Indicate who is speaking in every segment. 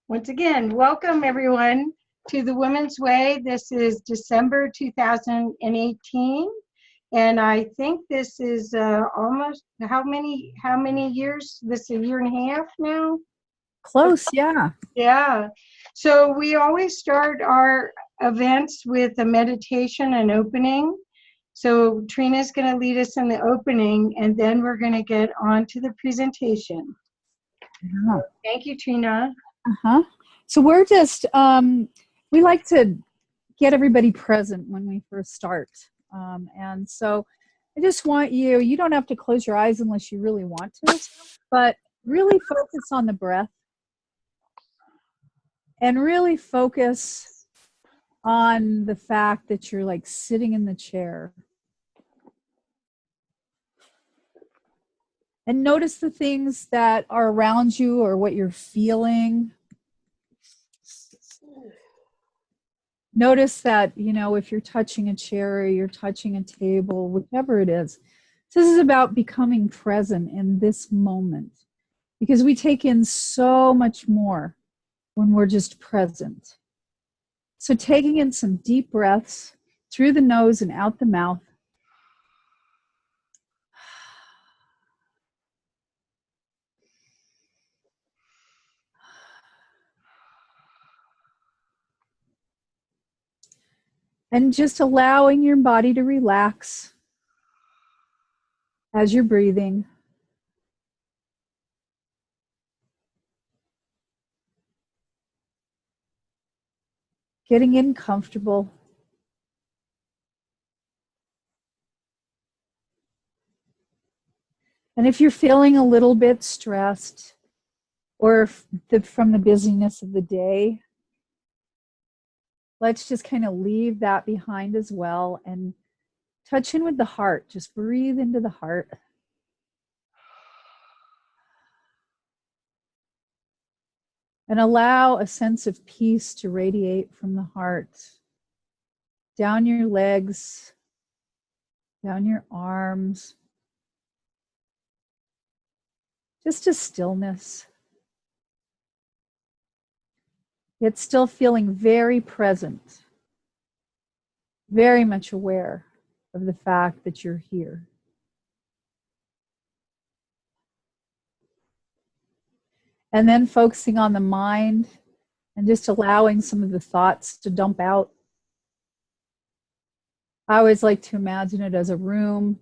Speaker 1: Once again, welcome everyone to the Women's Way. This is December 2018, and I think this is almost how many years? This is a year and a half now.
Speaker 2: Close, yeah.
Speaker 1: Yeah. So we always start our events with a meditation and opening. So Trina's going to lead us in the opening, and then we're going to get on to the presentation.
Speaker 2: Yeah.
Speaker 1: Thank you, Trina.
Speaker 2: So we're just, we like to get everybody present when we first start. And so I just want you don't have to close your eyes unless you really want to, but really focus on the breath and really focus on the fact that you're like sitting in the chair. And notice the things that are around you or what you're feeling. Notice that, if you're touching a chair or you're touching a table, whichever it is. This is about becoming present in this moment because we take in so much more when we're just present. So taking in some deep breaths through the nose and out the mouth. And just allowing your body to relax as you're breathing. Getting in comfortable. And if you're feeling a little bit stressed or from the busyness of the day, let's just kind of leave that behind as well and touch in with the heart. Just breathe into the heart. And allow a sense of peace to radiate from the heart. Down your legs, down your arms. Just a stillness. Yet still feeling very present. Very much aware of the fact that you're here. And then focusing on the mind and just allowing some of the thoughts to dump out. I always like to imagine it as a room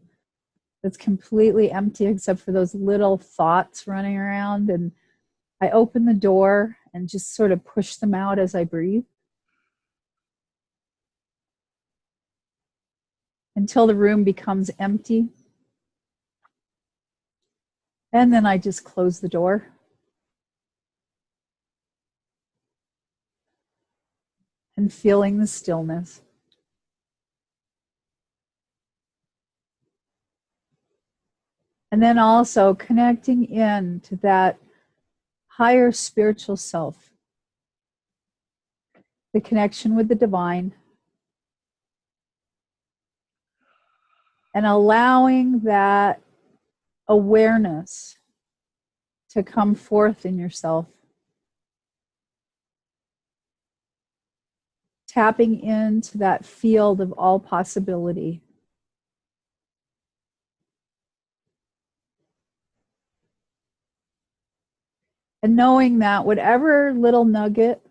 Speaker 2: that's completely empty except for those little thoughts running around. And I open the door and just sort of push them out as I breathe. Until the room becomes empty. And then I just close the door. And feeling the stillness. And then also connecting in to that higher spiritual self. The connection with the divine. And allowing that awareness to come forth in yourself. Tapping into that field of all possibility. And knowing that whatever little nugget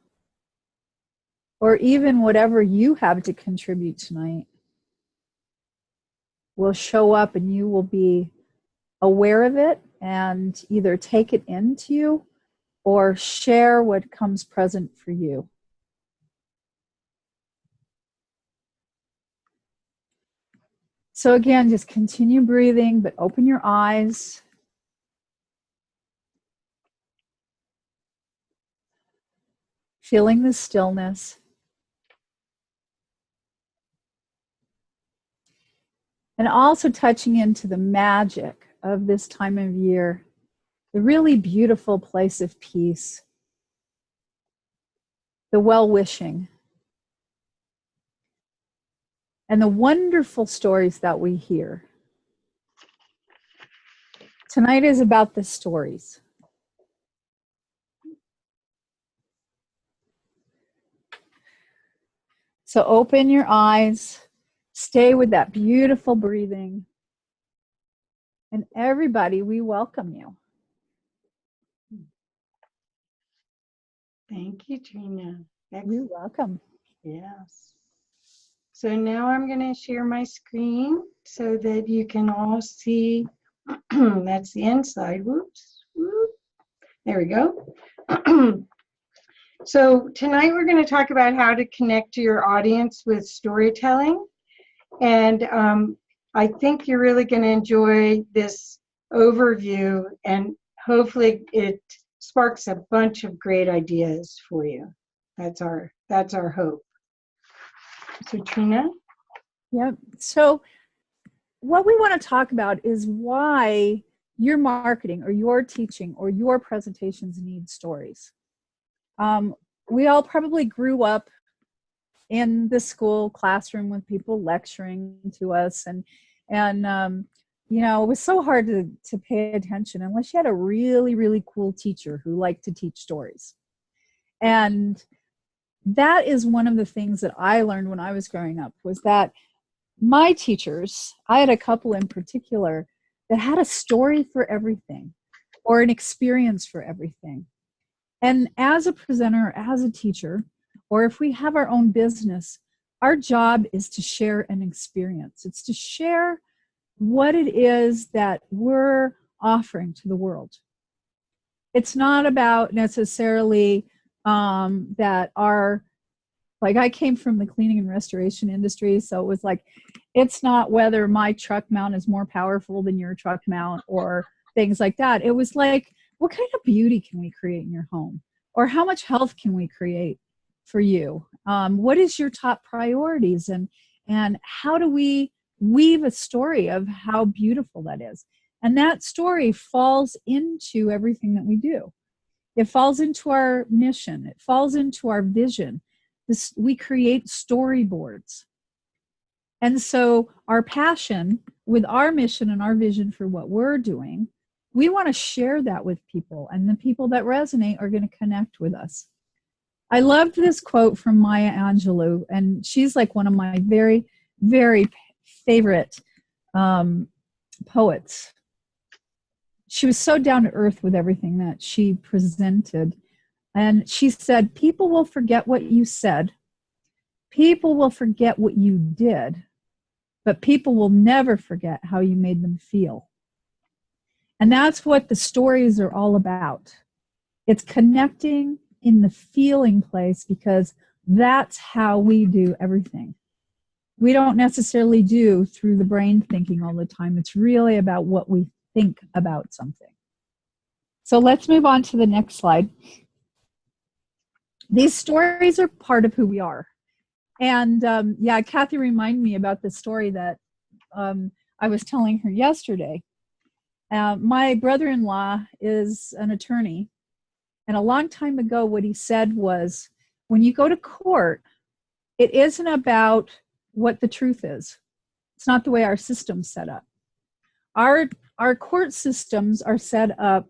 Speaker 2: or even whatever you have to contribute tonight will show up and you will be aware of it and either take it into you or share what comes present for you. So again, just continue breathing, but open your eyes. Feeling the stillness. And also touching into the magic of this time of year, the really beautiful place of peace, the well-wishing, and the wonderful stories that we hear. Tonight is about the stories. So open your eyes, stay with that beautiful breathing. And everybody, we welcome you.
Speaker 1: Thank you, Trina.
Speaker 2: You're welcome.
Speaker 1: Yes. So now I'm going to share my screen so that you can all see. That's the inside. Whoops. Whoop. There we go. So tonight we're going to talk about how to connect to your audience with storytelling. And I think you're really going to enjoy this overview, and hopefully it sparks a bunch of great ideas for you. That's our hope. So Trina?
Speaker 2: Yep. So what we want to talk about is why your marketing or your teaching or your presentations need stories. We all probably grew up in the school classroom with people lecturing to us, and you know, it was so hard to pay attention unless you had a really, really cool teacher who liked to teach stories. And that is one of the things that I learned when I was growing up, was that my teachers, I had a couple in particular that had a story for everything or an experience for everything. And as a presenter, as a teacher, or if we have our own business, our job is to share an experience. It's to share what it is that we're offering to the world. It's not about necessarily that our, like, I came from the cleaning and restoration industry, so it was like, it's not whether my truck mount is more powerful than your truck mount or things like that. It was like, what kind of beauty can we create in your home? Or how much health can we create for you? What is your top priorities? And how do we weave a story of how beautiful that is? And that story falls into everything that we do. It falls into our mission. It falls into our vision. We create storyboards. And so our passion with our mission and our vision for what we're doing, we want to share that with people, and the people that resonate are going to connect with us. I loved this quote from Maya Angelou, and she's like one of my very, very favorite poets. She was so down to earth with everything that she presented. And she said, people will forget what you said. People will forget what you did, but people will never forget how you made them feel. And that's what the stories are all about. It's connecting in the feeling place, because that's how we do everything. We don't necessarily do through the brain thinking all the time. It's really about what we think about something. So let's move on to the next slide. These stories are part of who we are. And yeah, Kathy reminded me about the story that I was telling her yesterday. My brother-in-law is an attorney. And a long time ago, what he said was, when you go to court, it isn't about what the truth is. It's not the way our system's set up. Our court systems are set up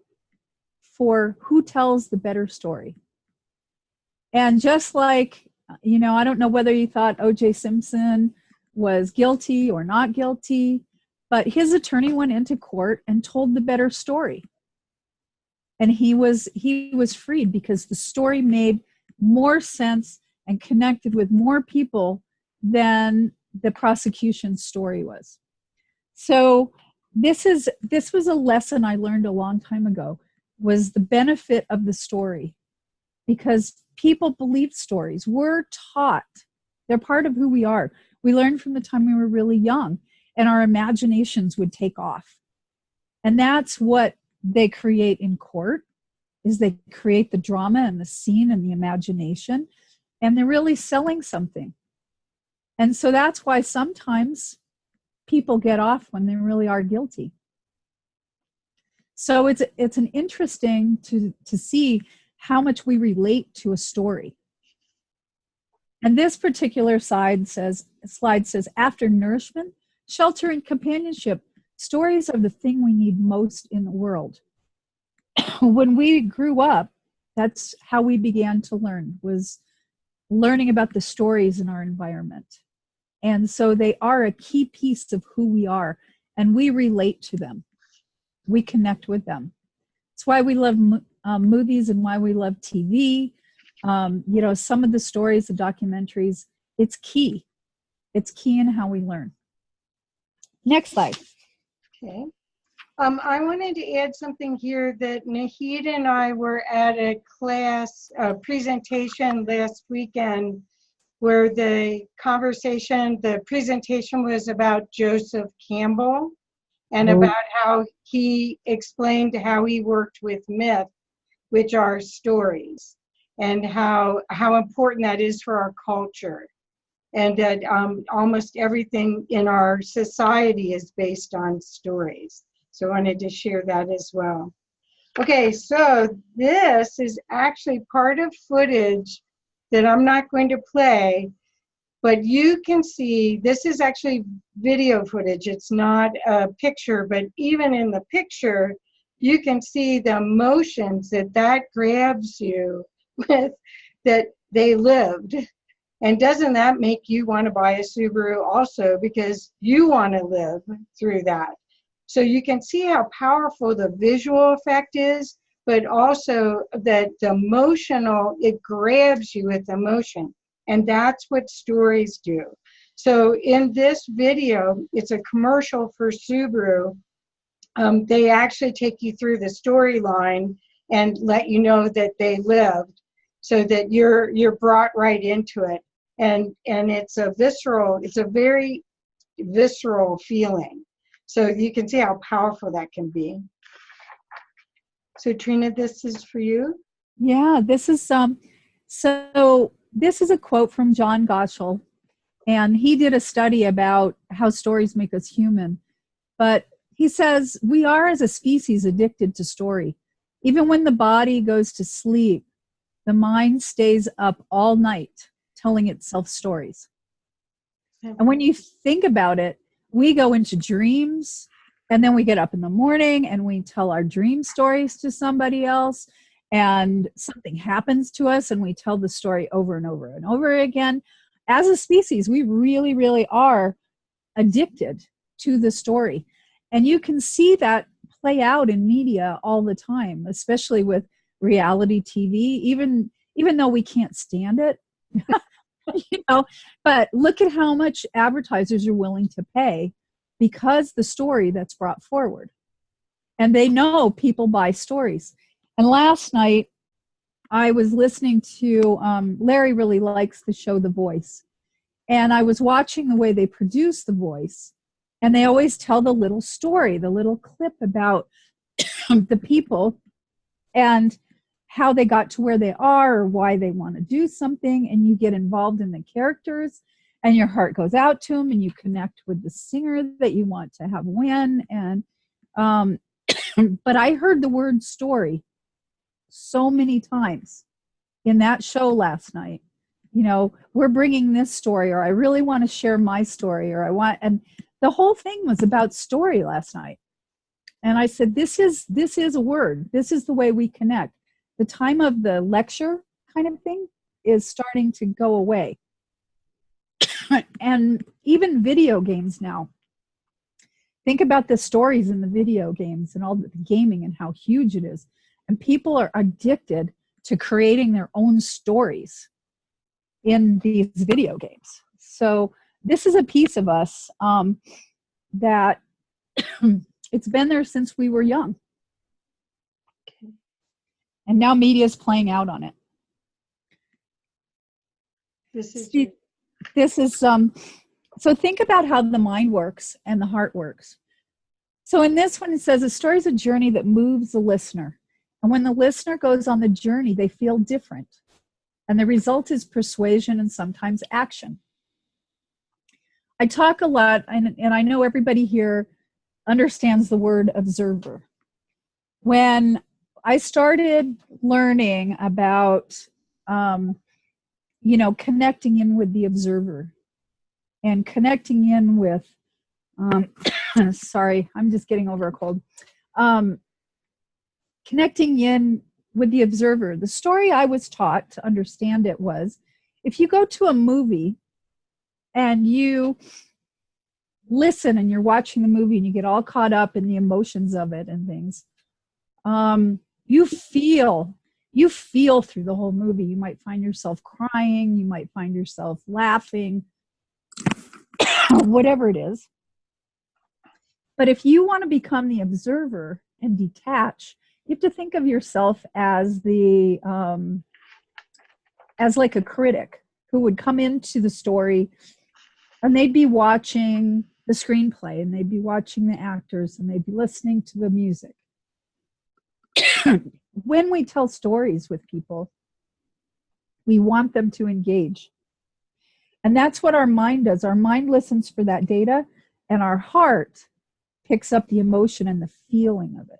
Speaker 2: for who tells the better story. And just like, you know, I don't know whether you thought O.J. Simpson was guilty or not guilty, but his attorney went into court and told the better story. And he was freed because the story made more sense and connected with more people than the prosecution's story was. So this was a lesson I learned a long time ago, was the benefit of the story, because people believe stories. We're taught. They're part of who we are. We learned from the time we were really young, and our imaginations would take off. And that's what they create in court, is they create the drama and the scene and the imagination, and they're really selling something. And so that's why sometimes people get off when they really are guilty. So it's an interesting to see how much we relate to a story. And this particular slide says, after nourishment, shelter, and companionship, stories are the thing we need most in the world. When we grew up, that's how we began to learn, was learning about the stories in our environment. And so they are a key piece of who we are, and we relate to them. We connect with them. It's why we love movies and why we love TV. You know, some of the stories, the documentaries, it's key. It's key in how we learn. Next slide.
Speaker 1: Okay. I wanted to add something here that Nahid and I were at a class presentation last weekend where the presentation was about Joseph Campbell and about how he explained how he worked with myth, which are stories, and how important that is for our culture. And that almost everything in our society is based on stories. So I wanted to share that as well. Okay, so this is actually part of footage that I'm not going to play, but you can see, this is actually video footage. It's not a picture, but even in the picture, you can see the emotions that grabs you with, that they lived. And doesn't that make you want to buy a Subaru also, because you want to live through that? So you can see how powerful the visual effect is, but also that the emotional, it grabs you with emotion. And that's what stories do. So in this video, it's a commercial for Subaru. They actually take you through the storyline and let you know that they lived, so that you're brought right into it. And it's a very visceral feeling. So you can see how powerful that can be. So Trina, this is for you.
Speaker 2: Yeah, this is so this is a quote from John Gottschall, and he did a study about how stories make us human. But he says we are as a species addicted to story. Even when the body goes to sleep, the mind stays up all night telling itself stories. And when you think about it, we go into dreams, and then we get up in the morning and we tell our dream stories to somebody else, and something happens to us and we tell the story over and over and over again. As a species, we really, really are addicted to the story. And you can see that play out in media all the time, especially with reality TV, even though we can't stand it. You know, but look at how much advertisers are willing to pay because the story that's brought forward. And they know people buy stories. And last night, I was listening to, Larry really likes the show The Voice. And I was watching the way they produce The Voice. And they always tell the little story, the little clip about the people and how they got to where they are or why they want to do something. And you get involved in the characters and your heart goes out to them and you connect with the singer that you want to have win. And but I heard the word story so many times in that show last night. You know, we're bringing this story, or I really want to share my story, or and the whole thing was about story last night. And I said, this is a word. This is the way we connect. The time of the lecture kind of thing is starting to go away. And even video games now. Think about the stories in the video games and all the gaming and how huge it is. And people are addicted to creating their own stories in these video games. So this is a piece of us that it's been there since we were young. And now media is playing out on it. This is so think about how the mind works and the heart works. So in this one, it says a story is a journey that moves the listener. And when the listener goes on the journey, they feel different. And the result is persuasion and sometimes action. I talk a lot, and I know everybody here understands the word observer. When I started learning about, connecting in with the observer and connecting in with, sorry, I'm just getting over a cold. Connecting in with the observer. The story I was taught to understand it was, If you go to a movie and you listen and you're watching the movie and you get all caught up in the emotions of it and things, you feel through the whole movie. You might find yourself crying, you might find yourself laughing, whatever it is. But if you want to become the observer and detach, you have to think of yourself as as like a critic who would come into the story, and they'd be watching the screenplay, and they'd be watching the actors, and they'd be listening to the music. When we tell stories with people, we want them to engage. And that's what our mind does. Our mind listens for that data, and our heart picks up the emotion and the feeling of it.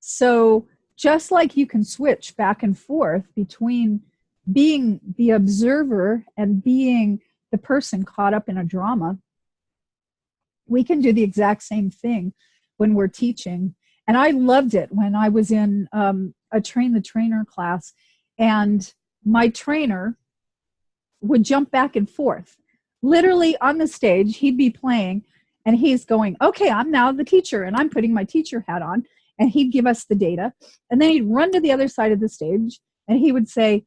Speaker 2: So just like you can switch back and forth between being the observer and being the person caught up in a drama, we can do the exact same thing when we're teaching. And I loved it when I was in a train the trainer class, and my trainer would jump back and forth. Literally on the stage, he'd be playing and he's going, okay, I'm now the teacher and I'm putting my teacher hat on, and he'd give us the data. And then he'd run to the other side of the stage and he would say,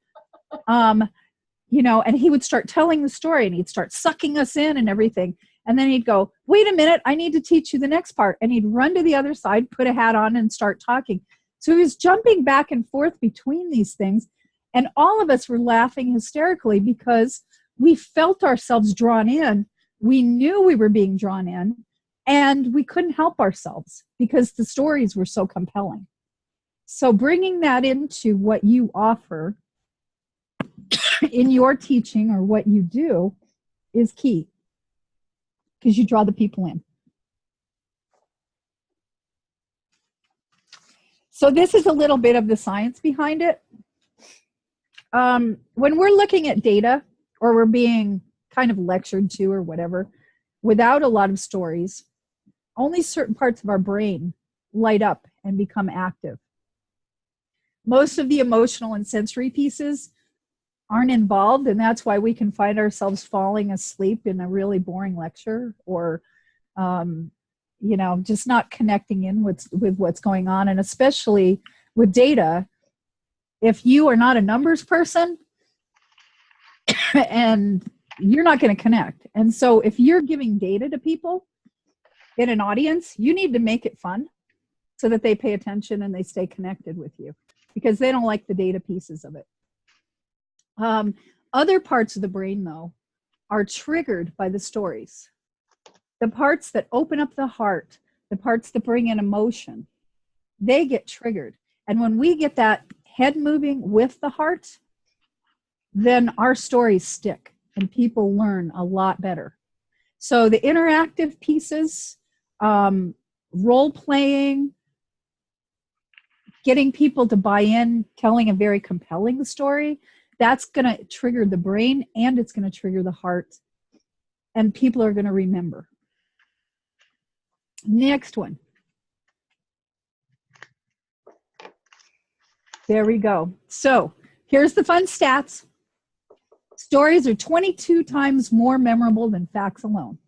Speaker 2: you know, and he would start telling the story and he'd start sucking us in and everything. And then he'd go, wait a minute, I need to teach you the next part. And he'd run to the other side, put a hat on, and start talking. So he was jumping back and forth between these things. And all of us were laughing hysterically because we felt ourselves drawn in. We knew we were being drawn in, and we couldn't help ourselves because the stories were so compelling. So bringing that into what you offer in your teaching or what you do is key, because you draw the people in. So this is a little bit of the science behind it. When we're looking at data, or we're being kind of lectured to or whatever, without a lot of stories, only certain parts of our brain light up and become active. Most of the emotional and sensory pieces aren't involved, and that's why we can find ourselves falling asleep in a really boring lecture, or you know, just not connecting in with what's going on. And especially with data, if you are not a numbers person, and you're not going to connect. And so if you're giving data to people in an audience, you need to make it fun so that they pay attention and they stay connected with you, because they don't like the data pieces of it. Other parts of the brain, though, are triggered by the stories. The parts that open up the heart, the parts that bring in emotion, they get triggered. And when we get that head moving with the heart, then our stories stick and people learn a lot better. So the interactive pieces, role playing, getting people to buy in, telling a very compelling story, that's going to trigger the brain and it's going to trigger the heart, and people are going to remember. Next one. There we go. So here's the fun stats. Stories are 22 times more memorable than facts alone.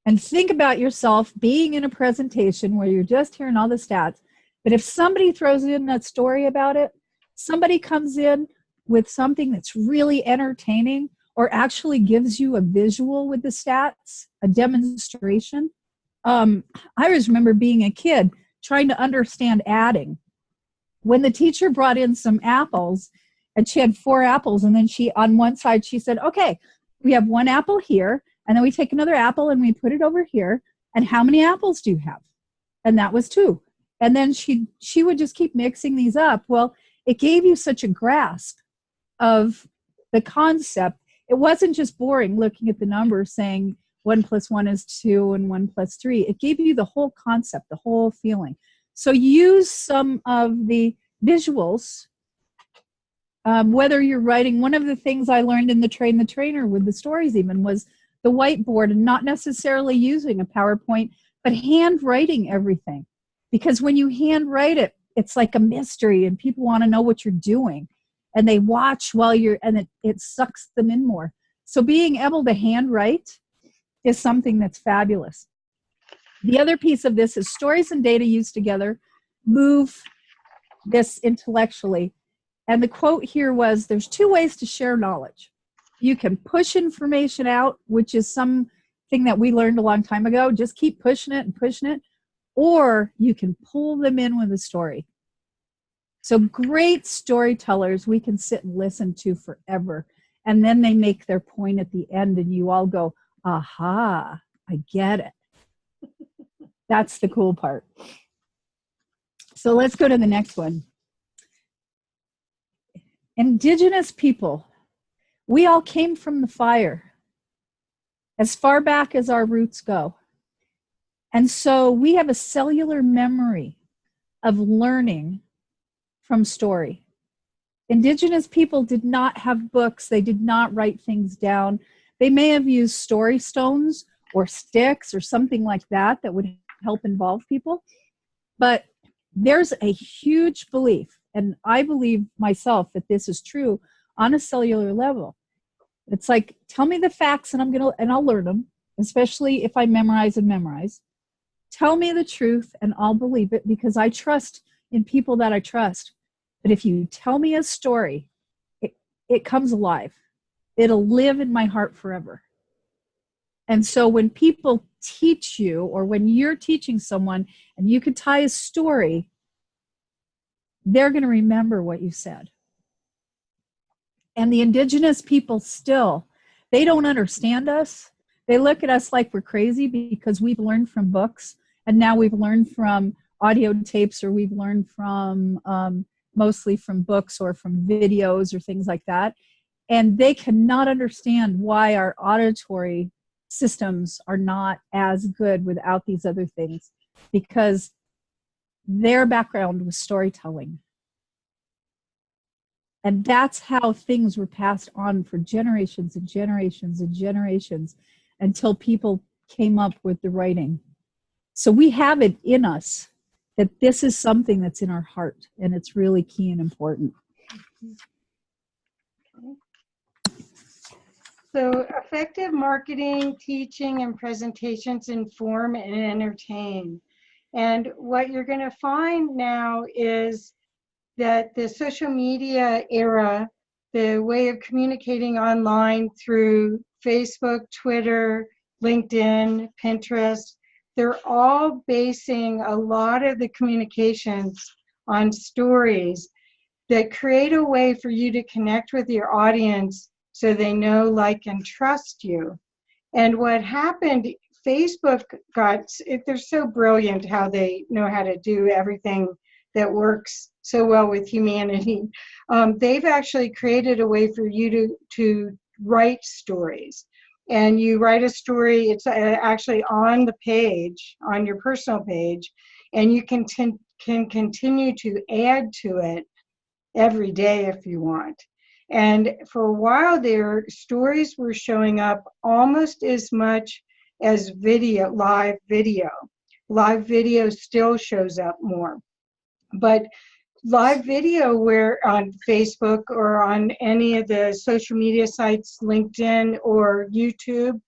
Speaker 2: And think about yourself being in a presentation where you're just hearing all the stats, but if somebody throws in that story about it, somebody comes in with something that's really entertaining, or actually gives you a visual with the stats, a demonstration. I always remember being a kid trying to understand adding. When the teacher brought in some apples, and she had 4 apples, and then she, on one side, she said, okay, we have 1 apple here, and then we take another apple and we put it over here, and how many apples do you have? And that was 2. And then she would just keep mixing these up. Well, it gave you such a grasp of the concept. It wasn't just boring looking at the numbers saying 1 + 1 is 2 and 1 + 3. It gave you the whole concept, the whole feeling. So use some of the visuals. Whether you're writing, one of the things I learned in the Train the Trainer with the stories even was the whiteboard, and not necessarily using a PowerPoint, but handwriting everything. Because when you handwrite it, it's like a mystery and people want to know what you're doing. and they watch while and it sucks them in more. So being able to handwrite is something that's fabulous. The other piece of this is stories and data used together move this intellectually. And the quote here was, there's two ways to share knowledge. You can push information out, which is something that we learned a long time ago. Just keep pushing it and pushing it. Or you can pull them in with a story. So great storytellers we can sit and listen to forever. And then they make their point at the end and you all go, aha, I get it. That's the cool part. So let's go to the next one. Indigenous people, we all came from the fire as far back as our roots go. And so we have a cellular memory of learning from story. Indigenous people did not have books. They did not write things down. They may have used story stones or sticks or something like that that would help involve people. But there's a huge belief, and I believe myself that this is true on a cellular level. It's like, tell me the facts and I'll learn them, especially if I memorize. Tell me the truth and I'll believe it because I trust in people that I trust. But if you tell me a story, it comes alive. It'll live in my heart forever. And so when people teach you, or when you're teaching someone and you could tie a story, they're going to remember what you said. And the indigenous people still, they don't understand us. They look at us like we're crazy because we've learned from books, and now we've learned from audio tapes, or we've learned from mostly from books or from videos or things like that. And they cannot understand why our auditory systems are not as good without these other things, because their background was storytelling. And that's how things were passed on for generations and generations and generations until people came up with the writing. So we have it in us that this is something that's in our heart, and it's really key and important.
Speaker 1: So effective marketing, teaching, and presentations inform and entertain. And what you're going to find now is that the social media era, the way of communicating online through Facebook, Twitter, LinkedIn, Pinterest, they're all basing a lot of the communications on stories that create a way for you to connect with your audience so they know, like, and trust you. And what happened, Facebook they're so brilliant how they know how to do everything that works so well with humanity. They've actually created a way for you to write stories. And you write a story, it's actually on the page, on your personal page, and you can continue to add to it every day if you want. And for a while there, stories were showing up almost as much as video, live video. Live video still shows up more. But live video, where on Facebook or on any of the social media sites, LinkedIn or YouTube,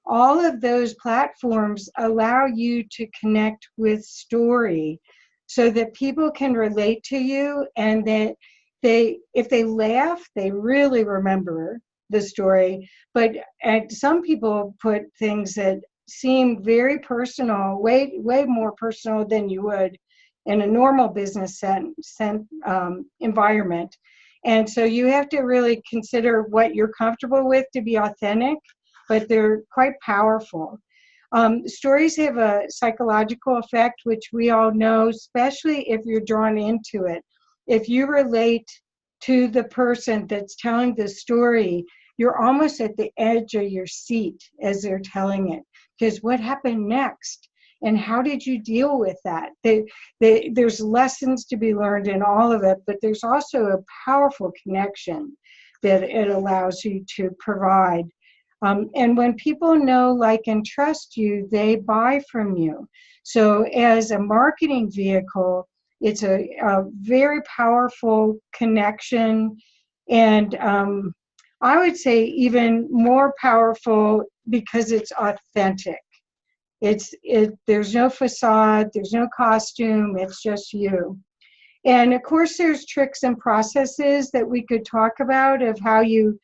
Speaker 1: all of those platforms allow you to connect with story so that people can relate to you, and that if they laugh, they really remember the story. But some people put things that seem very personal, way more personal than you would in a normal business environment. And so you have to really consider what you're comfortable with to be authentic, but they're quite powerful. Stories have a psychological effect, which we all know, especially if you're drawn into it. If you relate to the person that's telling the story, you're almost at the edge of your seat as they're telling it. Because what happened next? And how did you deal with that? There's lessons to be learned in all of it, but there's also a powerful connection that it allows you to provide. And when people know, like, and trust you, they buy from you. So as a marketing vehicle, it's a very powerful connection And I would say even more powerful because it's authentic. There's no facade, there's no costume, it's just you. And of course, there's tricks and processes that we could talk about of how you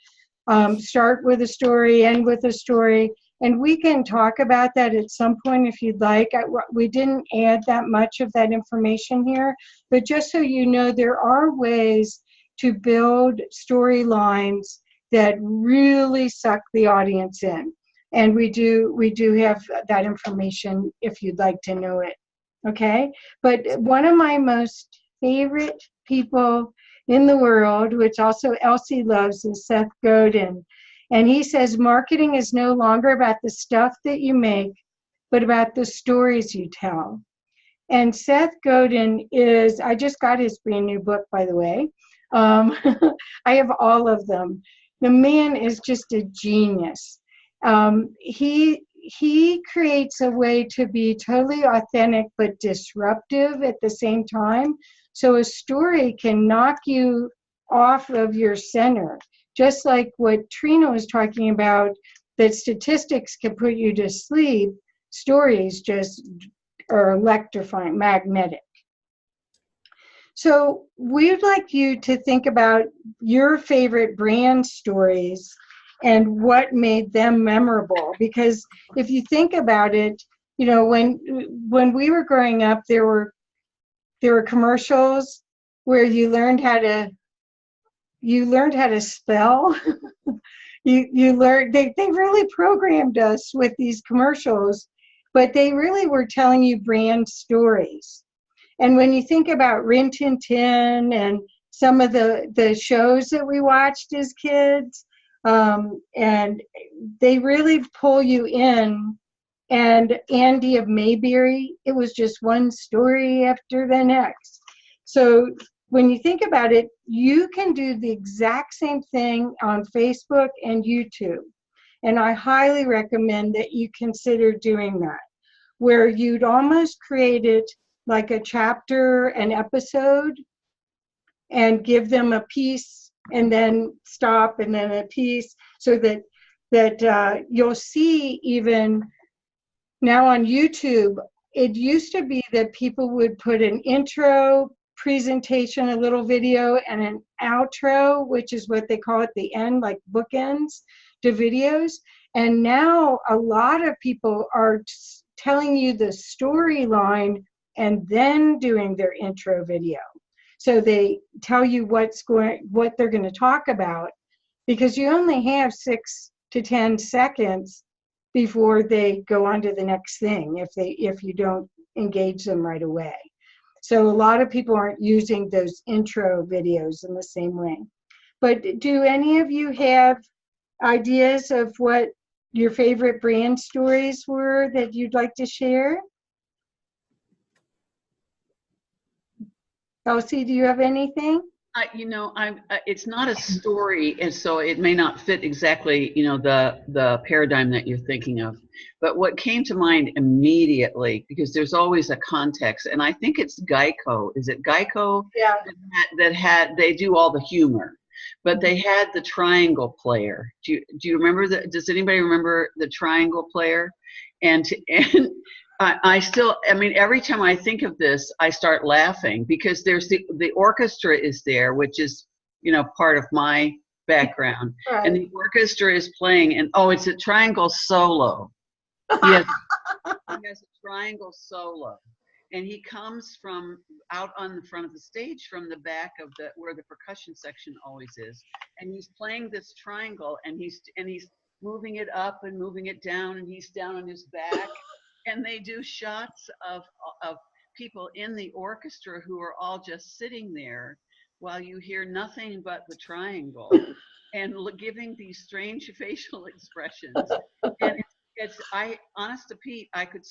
Speaker 1: start with a story, end with a story. And we can talk about that at some point if you'd like. We didn't add that much of that information here, but just so you know, there are ways to build storylines that really suck the audience in. And we do have that information if you'd like to know it. Okay? But one of my most favorite people in the world, which also Elsie loves, is Seth Godin. And he says, marketing is no longer about the stuff that you make, but about the stories you tell. And Seth Godin is, I just got his brand new book, by the way. I have all of them. The man is just a genius. He creates a way to be totally authentic but disruptive at the same time. So a story can knock you off of your center. Just like what Trina was talking about, that statistics can put you to sleep, stories just are electrifying, magnetic. So we'd like you to think about your favorite brand stories and what made them memorable. Because if you think about it, you know, when we were growing up, there were commercials where you learned how to spell. you learned, they really programmed us with these commercials, but they really were telling you brand stories. And when you think about Rin Tin Tin and some of the shows that we watched as kids, and they really pull you in. And Andy of Mayberry, it was just one story after the next. So when you think about it, you can do the exact same thing on Facebook and YouTube. And I highly recommend that you consider doing that, where you'd almost create it like a chapter, an episode, and give them a piece and then stop and then a piece, so that you'll see. Even now on YouTube, it used to be that people would put an intro presentation, a little video, and an outro, which is what they call at the end, like bookends to videos. And now a lot of people are telling you the storyline and then doing their intro video. So they tell you what they're going to talk about, because you only have 6 to 10 seconds before they go on to the next thing if you don't engage them right away. So a lot of people aren't using those intro videos in the same way. But do any of you have ideas of what your favorite brand stories were that you'd like to share? Elsie, do you have anything?
Speaker 3: It's not a story, and so it may not fit exactly, the paradigm that you're thinking of. But what came to mind immediately, because there's always a context, and I think it's Geico. Is it Geico?
Speaker 1: Yeah.
Speaker 3: They do all the humor, but they had the triangle player. Do you remember does anybody remember the triangle player? And every time I think of this, I start laughing, because there's the orchestra is there, which is, part of my background. Right. And the orchestra is playing, and it's a triangle solo. He has a triangle solo. And he comes from out on the front of the stage, from the back of where the percussion section always is. And he's playing this triangle, and he's moving it up and moving it down, and he's down on his back. And they do shots of people in the orchestra who are all just sitting there while you hear nothing but the triangle and giving these strange facial expressions. And honest to Pete, I could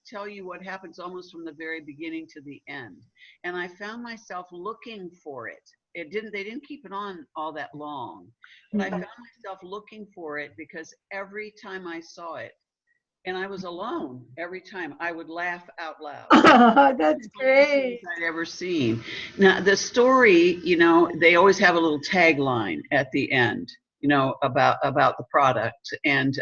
Speaker 3: tell you what happens almost from the very beginning to the end. And I found myself looking for it. They didn't keep it on all that long, but I found myself looking for it, because every time I saw it, and I was alone every time. I would laugh out loud.
Speaker 1: That's great.
Speaker 3: I'd ever seen. Now the story, you know, they always have a little tagline at the end, you know, about the product, and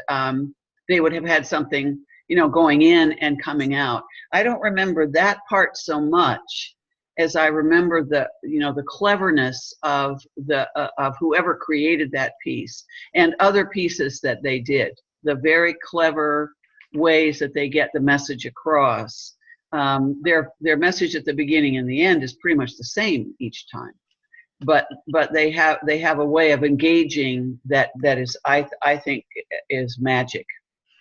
Speaker 3: they would have had something, you know, going in and coming out. I don't remember that part so much as I remember the, you know, the cleverness of the of whoever created that piece and other pieces that they did. The very clever ways that they get the message across. Their message at the beginning and the end is pretty much the same each time, but they have a way of engaging that is I think is magic.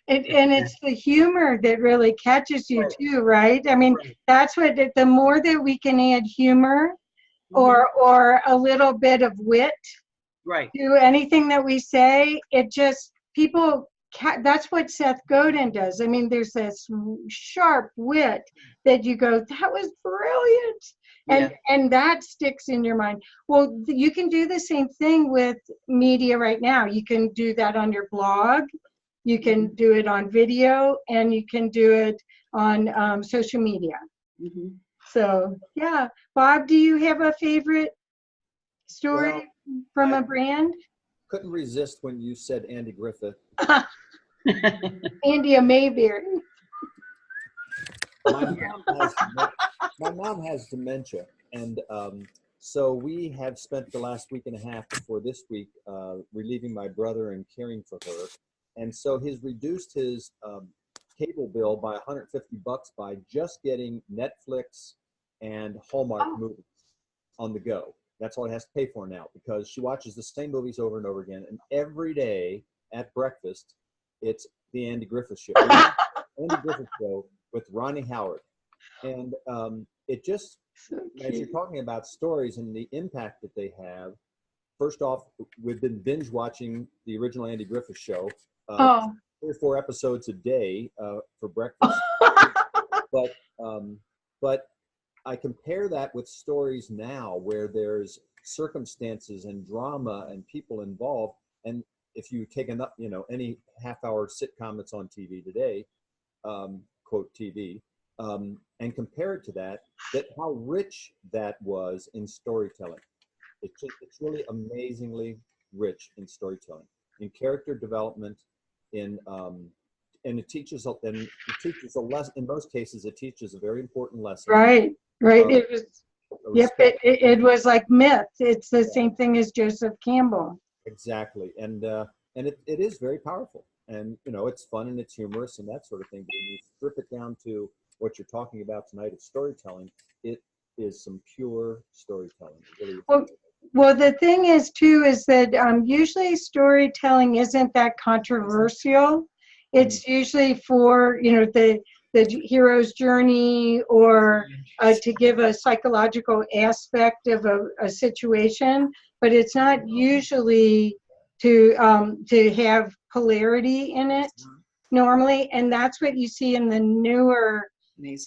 Speaker 1: And it's the humor that really catches you too, right? I mean, that's what the more that we can add humor or a little bit of wit
Speaker 3: Right.
Speaker 1: to anything that we say, it just people. That's what Seth Godin does. I mean, there's this sharp wit that you go, that was brilliant, and that sticks in your mind. Well, you can do the same thing with media right now. You can do that on your blog. You can do it on video, and you can do it on social media. So, yeah. Bob, do you have a favorite story from a brand?
Speaker 4: Couldn't resist when you said Andy Griffith.
Speaker 1: Andy Mayberry.
Speaker 4: My mom has dementia, and so we have spent the last week and a half before this week relieving my brother and caring for her. And so he's reduced his cable bill by $150 by just getting Netflix and Hallmark movies on the go. That's all he has to pay for now, because she watches the same movies over and over again. And every day at breakfast, it's the Andy Griffith Show. Andy Griffith Show with Ronnie Howard. And it just, as you're talking about stories and the impact that they have, first off, we've been binge watching the original Andy Griffith Show. 3 or 4 episodes a day for breakfast. But I compare that with stories now where there's circumstances and drama and people involved. And if you take any half-hour sitcom that's on TV today, quote TV, and compare it to that how rich that was in storytelling. It's really amazingly rich in storytelling, in character development, and it teaches a lesson. In most cases, it teaches a very important lesson.
Speaker 1: Right. It was. Yep. It was like myth. It's the same thing as Joseph Campbell.
Speaker 4: Exactly, and it is very powerful, and it's fun and it's humorous and that sort of thing. But when you strip it down to what you're talking about tonight of storytelling, it is some pure storytelling. Really.
Speaker 1: Well, the thing is too is that usually storytelling isn't that controversial. It's usually for the hero's journey, or to give a psychological aspect of a situation, but it's not usually to have polarity in it normally. And that's what you see in the newer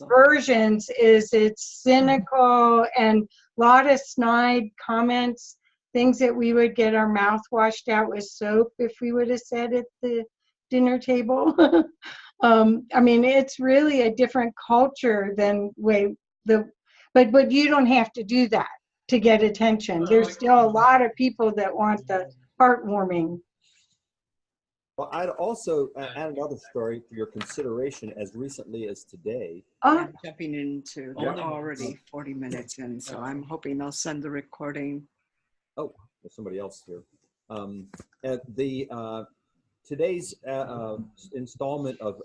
Speaker 1: versions, is it's cynical and a lot of snide comments, things that we would get our mouth washed out with soap if we would have said at the dinner table. I mean, it's really a different culture than but you don't have to do that to get attention. There's still a lot of people that want the heartwarming.
Speaker 4: Well, I'd also add another story for your consideration. As recently as today,
Speaker 5: I'm jumping into, they're already 40 minutes in, so I'm hoping they'll send the recording.
Speaker 4: Oh, there's somebody else here. Today's installment of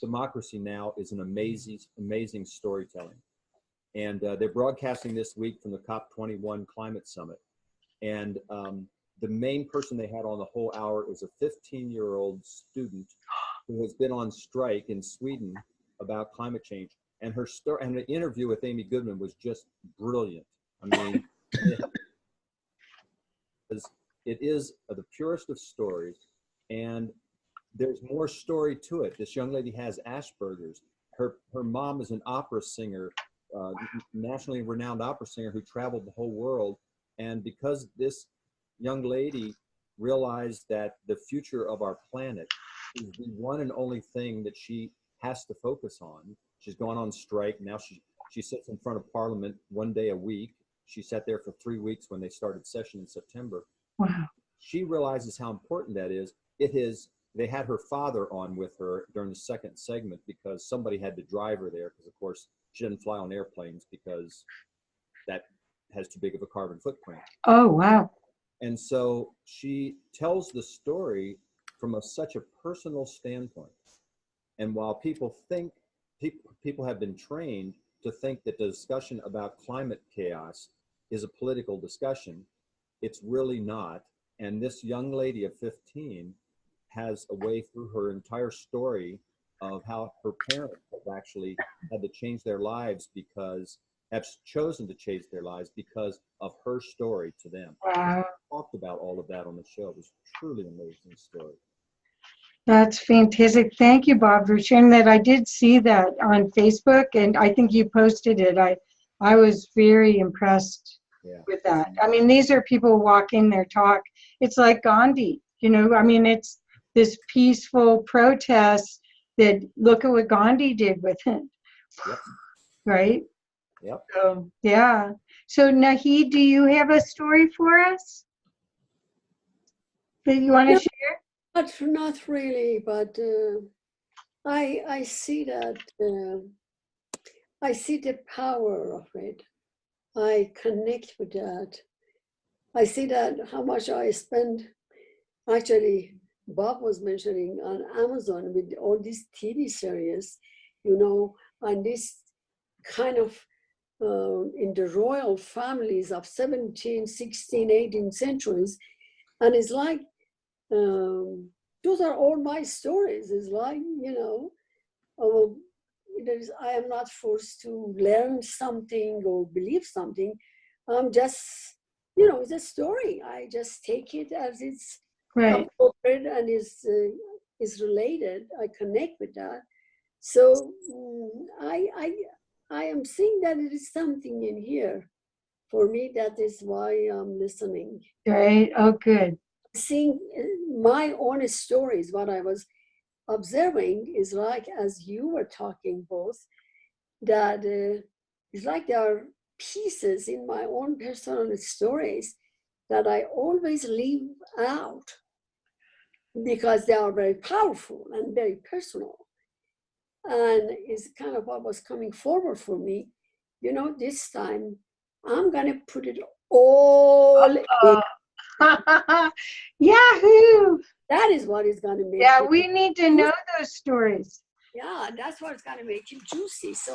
Speaker 4: Democracy Now! Is an amazing storytelling. And they're broadcasting this week from the COP21 Climate Summit. And the main person they had on the whole hour is a 15-year-old student who has been on strike in Sweden about climate change. And her story and the interview with Amy Goodman was just brilliant. I mean, it is the purest of stories. And there's more story to it. This young lady has Asperger's. Her mom is an opera singer, nationally renowned opera singer who traveled the whole world. And because this young lady realized that the future of our planet is the one and only thing that she has to focus on. She's gone on strike. Now she sits in front of Parliament one day a week. She sat there for 3 weeks when they started session in September.
Speaker 1: Wow.
Speaker 4: She realizes how important that is. They had her father on with her during the second segment because somebody had to drive her there because, of course, she doesn't fly on airplanes because that has too big of a carbon footprint.
Speaker 1: Oh, wow.
Speaker 4: And so she tells the story from such a personal standpoint. And while people have been trained to think that the discussion about climate chaos is a political discussion, it's really not. And this young lady of 15 has a way through her entire story of how her parents have actually had to change their lives have chosen to change their lives because of her story to them.
Speaker 1: Wow.
Speaker 4: We talked about all of that on the show. It was a truly amazing story.
Speaker 1: That's fantastic. Thank you, Bob, for sharing that. I did see that on Facebook, and I think you posted it. I was very impressed with that. I mean, these are people walking their talk. It's like Gandhi, I mean, it's this peaceful protest that look at what Gandhi did with it.
Speaker 4: Yep.
Speaker 1: Right?
Speaker 4: Yep.
Speaker 1: So, yeah. So, Nahi, do you have a story for us that you want to share?
Speaker 6: Not really, but I see that I see the power of it. I connect with that. I see that how much I spend. Actually, Bob was mentioning on Amazon with all these TV series, and this kind of in the royal families of 17, 16, 18 centuries. And it's like, those are all my stories. It's like, I am not forced to learn something or believe something. I'm just, it's a story. I just take it as it's appropriate and is related. I connect with that. So I am seeing that it is something in here. For me, that is why I'm listening.
Speaker 1: Right. Oh, good.
Speaker 6: Seeing my own stories, what I was observing is like, as you were talking both, that it's like there are pieces in my own personal stories that I always leave out because they are very powerful and very personal. And it's kind of what was coming forward for me. This time I'm going to put it all in.
Speaker 1: Yahoo!
Speaker 6: That is what is going to make
Speaker 1: it. We need to know those stories.
Speaker 6: Yeah, that's what's going to make it juicy. So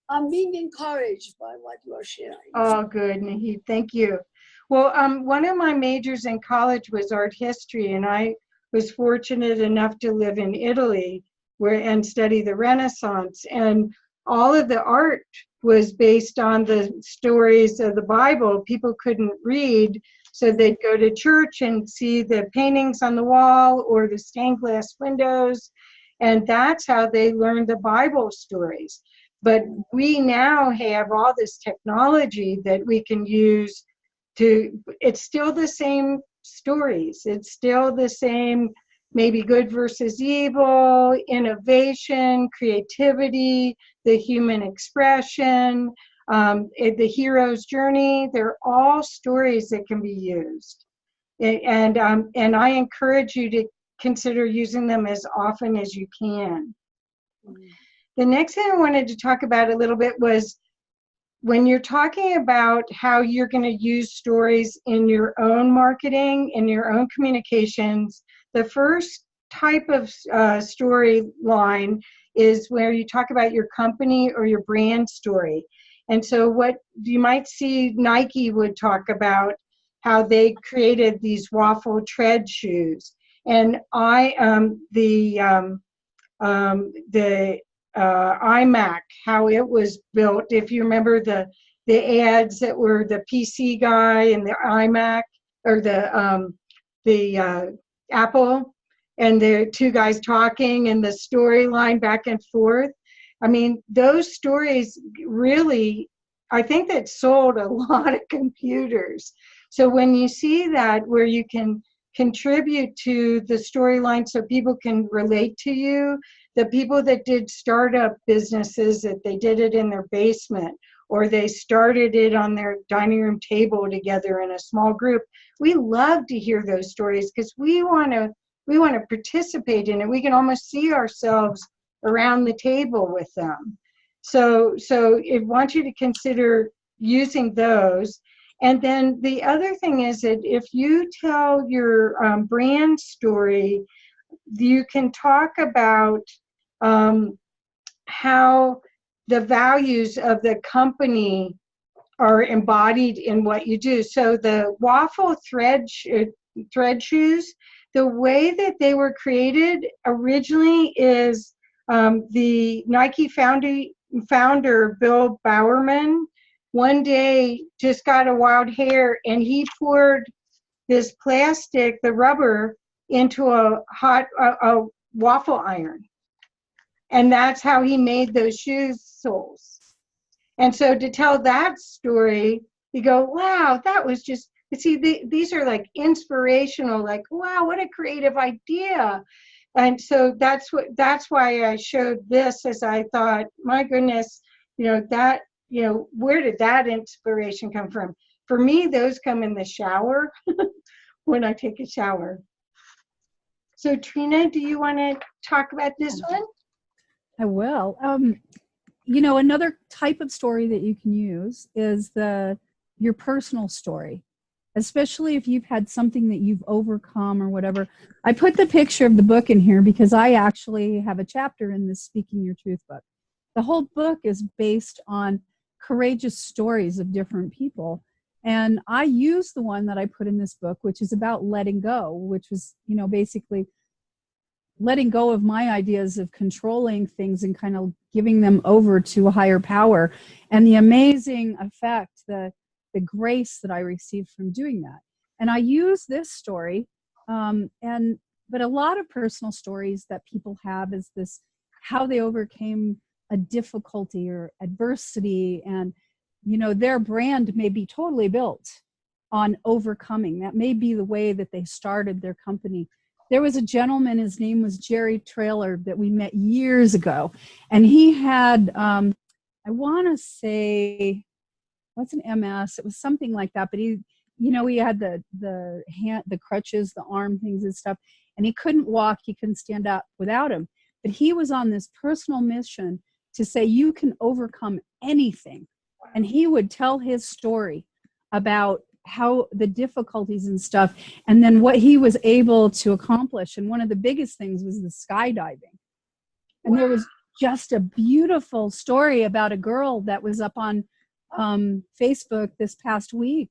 Speaker 6: I'm being encouraged by what you are sharing.
Speaker 1: Oh, good, Nahi. Thank you. Well, one of my majors in college was art history, and I was fortunate enough to live in Italy and study the Renaissance. And all of the art was based on the stories of the Bible. People couldn't read, so they'd go to church and see the paintings on the wall or the stained glass windows. And that's how they learned the Bible stories. But we now have all this technology that we can use it's still the same stories. It's still the same, maybe good versus evil, innovation, creativity, the human expression, the hero's journey. They're all stories that can be used. And I encourage you to consider using them as often as you can. The next thing I wanted to talk about a little bit was when you're talking about how you're going to use stories in your own marketing, in your own communications, the first type of storyline is where you talk about your company or your brand story. And so what you might see, Nike would talk about how they created these waffle tread shoes. And iMac, how it was built. If you remember the ads that were the PC guy and the iMac, or the Apple, and the two guys talking and the storyline back and forth. I mean, those stories really, I think that sold a lot of computers. So when you see that, where you can contribute to the storyline so people can relate to you. The people that did startup businesses, that they did it in their basement, or they started it on their dining room table together in a small group. We love to hear those stories because we want to participate in it. We can almost see ourselves around the table with them. So I want you to consider using those. And then the other thing is that if you tell your brand story, you can talk about how the values of the company are embodied in what you do. So the waffle thread shoes, the way that they were created originally is the Nike founder Bill Bowerman one day just got a wild hair, and he poured this plastic, the rubber, into a waffle iron. And that's how he made those shoes soles. And so to tell that story, you go, wow, that was just, you see, these are like inspirational, like, wow, what a creative idea. And so that's why I showed this, as I thought, my goodness, where did that inspiration come from? For me, those come in the shower when I take a shower. So Trina, do you want to talk about this one?
Speaker 2: I will. Another type of story that you can use is your personal story, especially if you've had something that you've overcome or whatever. I put the picture of the book in here because I actually have a chapter in this Speaking Your Truth book. The whole book is based on courageous stories of different people. And I use the one that I put in this book, which is about letting go, which was, basically letting go of my ideas of controlling things and kind of giving them over to a higher power, and the amazing effect, the grace that I received from doing that. And I use this story, but a lot of personal stories that people have is this, how they overcame a difficulty or adversity, and their brand may be totally built on overcoming. That may be the way that they started their company. There was a gentleman, his name was Jerry Trailer, that we met years ago, and he had, I want to say, what's an MS? It was something like that, but he had the hand, the crutches, the arm things and stuff, and he couldn't walk, he couldn't stand up without him. But he was on this personal mission to say, you can overcome anything. And he would tell his story about how the difficulties and stuff, and then what he was able to accomplish. And one of the biggest things was the skydiving. And there was just a beautiful story about a girl that was up on Facebook this past week,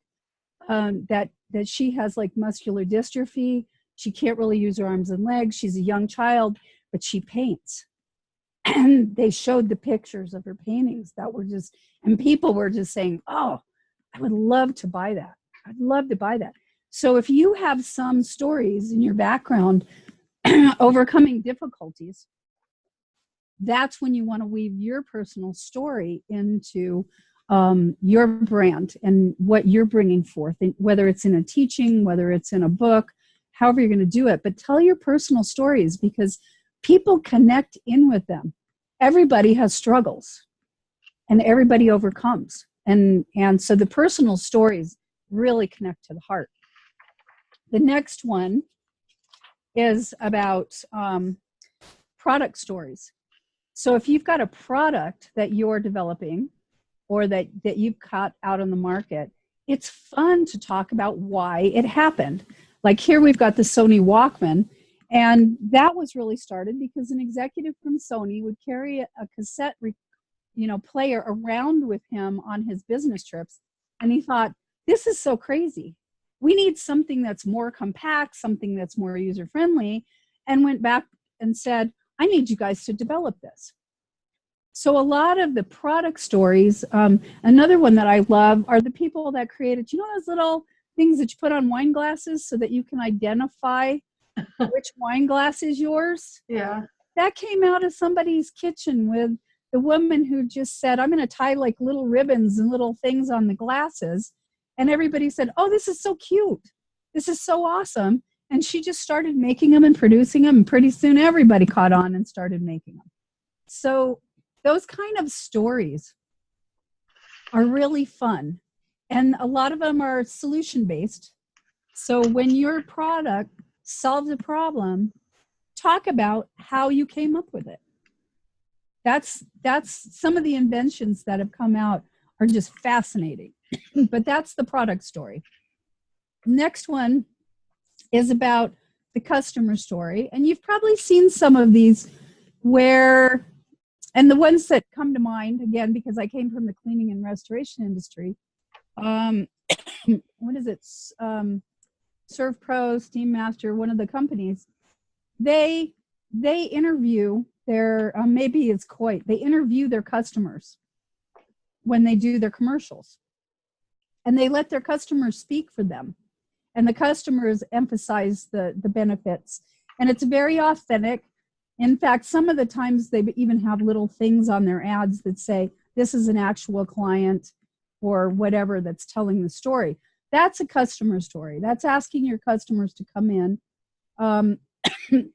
Speaker 2: that she has like muscular dystrophy. She can't really use her arms and legs. She's a young child, but she paints. And they showed the pictures of her paintings that were just, and people were just saying, oh, I would love to buy that. I'd love to buy that. So if you have some stories in your background overcoming difficulties, that's when you want to weave your personal story into your brand and what you're bringing forth, and whether it's in a teaching, whether it's in a book, however you're going to do it. But tell your personal stories, because people connect in with them. Everybody has struggles and everybody overcomes. And so the personal stories really connect to the heart. The next one is about product stories. So if you've got a product that you're developing or that you've got out on the market, it's fun to talk about why it happened. Like here we've got the Sony Walkman, and that was really started because an executive from Sony would carry a cassette player around with him on his business trips. And he thought, this is so crazy. We need something that's more compact, something that's more user-friendly, and went back and said, I need you guys to develop this. So a lot of the product stories, another one that I love are the people that created, those little things that you put on wine glasses so that you can identify which wine glass is yours?
Speaker 1: Yeah.
Speaker 2: That came out of somebody's kitchen with the woman who just said, I'm going to tie like little ribbons and little things on the glasses. And everybody said, oh, this is so cute. This is so awesome. And she just started making them and producing them. And pretty soon everybody caught on and started making them. So those kind of stories are really fun. And a lot of them are solution based. So when your product solves a problem, talk about how you came up with it. That's some of the inventions that have come out are just fascinating. But that's the product story. Next one is about the customer story. And you've probably seen some of these where, and the ones that come to mind, again, because I came from the cleaning and restoration industry, what is it? ServPro, Steam Master, one of the companies, they interview their, maybe it's Coit, they interview their customers when they do their commercials. And they let their customers speak for them. And the customers emphasize the benefits. And it's very authentic. In fact, some of the times they even have little things on their ads that say, this is an actual client or whatever that's telling the story. That's a customer story. That's asking your customers to come in.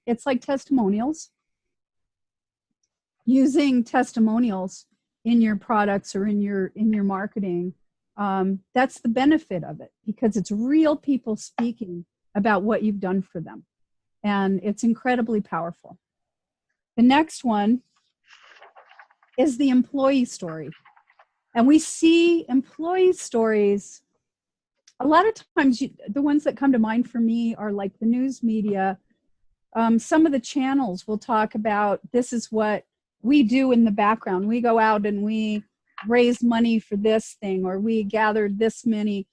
Speaker 2: It's like testimonials. Using testimonials in your products or in your marketing, that's the benefit of it, because it's real people speaking about what you've done for them. And it's incredibly powerful. The next one is the employee story. And we see employee stories, a lot of times, the ones that come to mind for me are like the news media. Some of the channels will talk about, this is what we do in the background. We go out and we raise money for this thing, or we gathered this many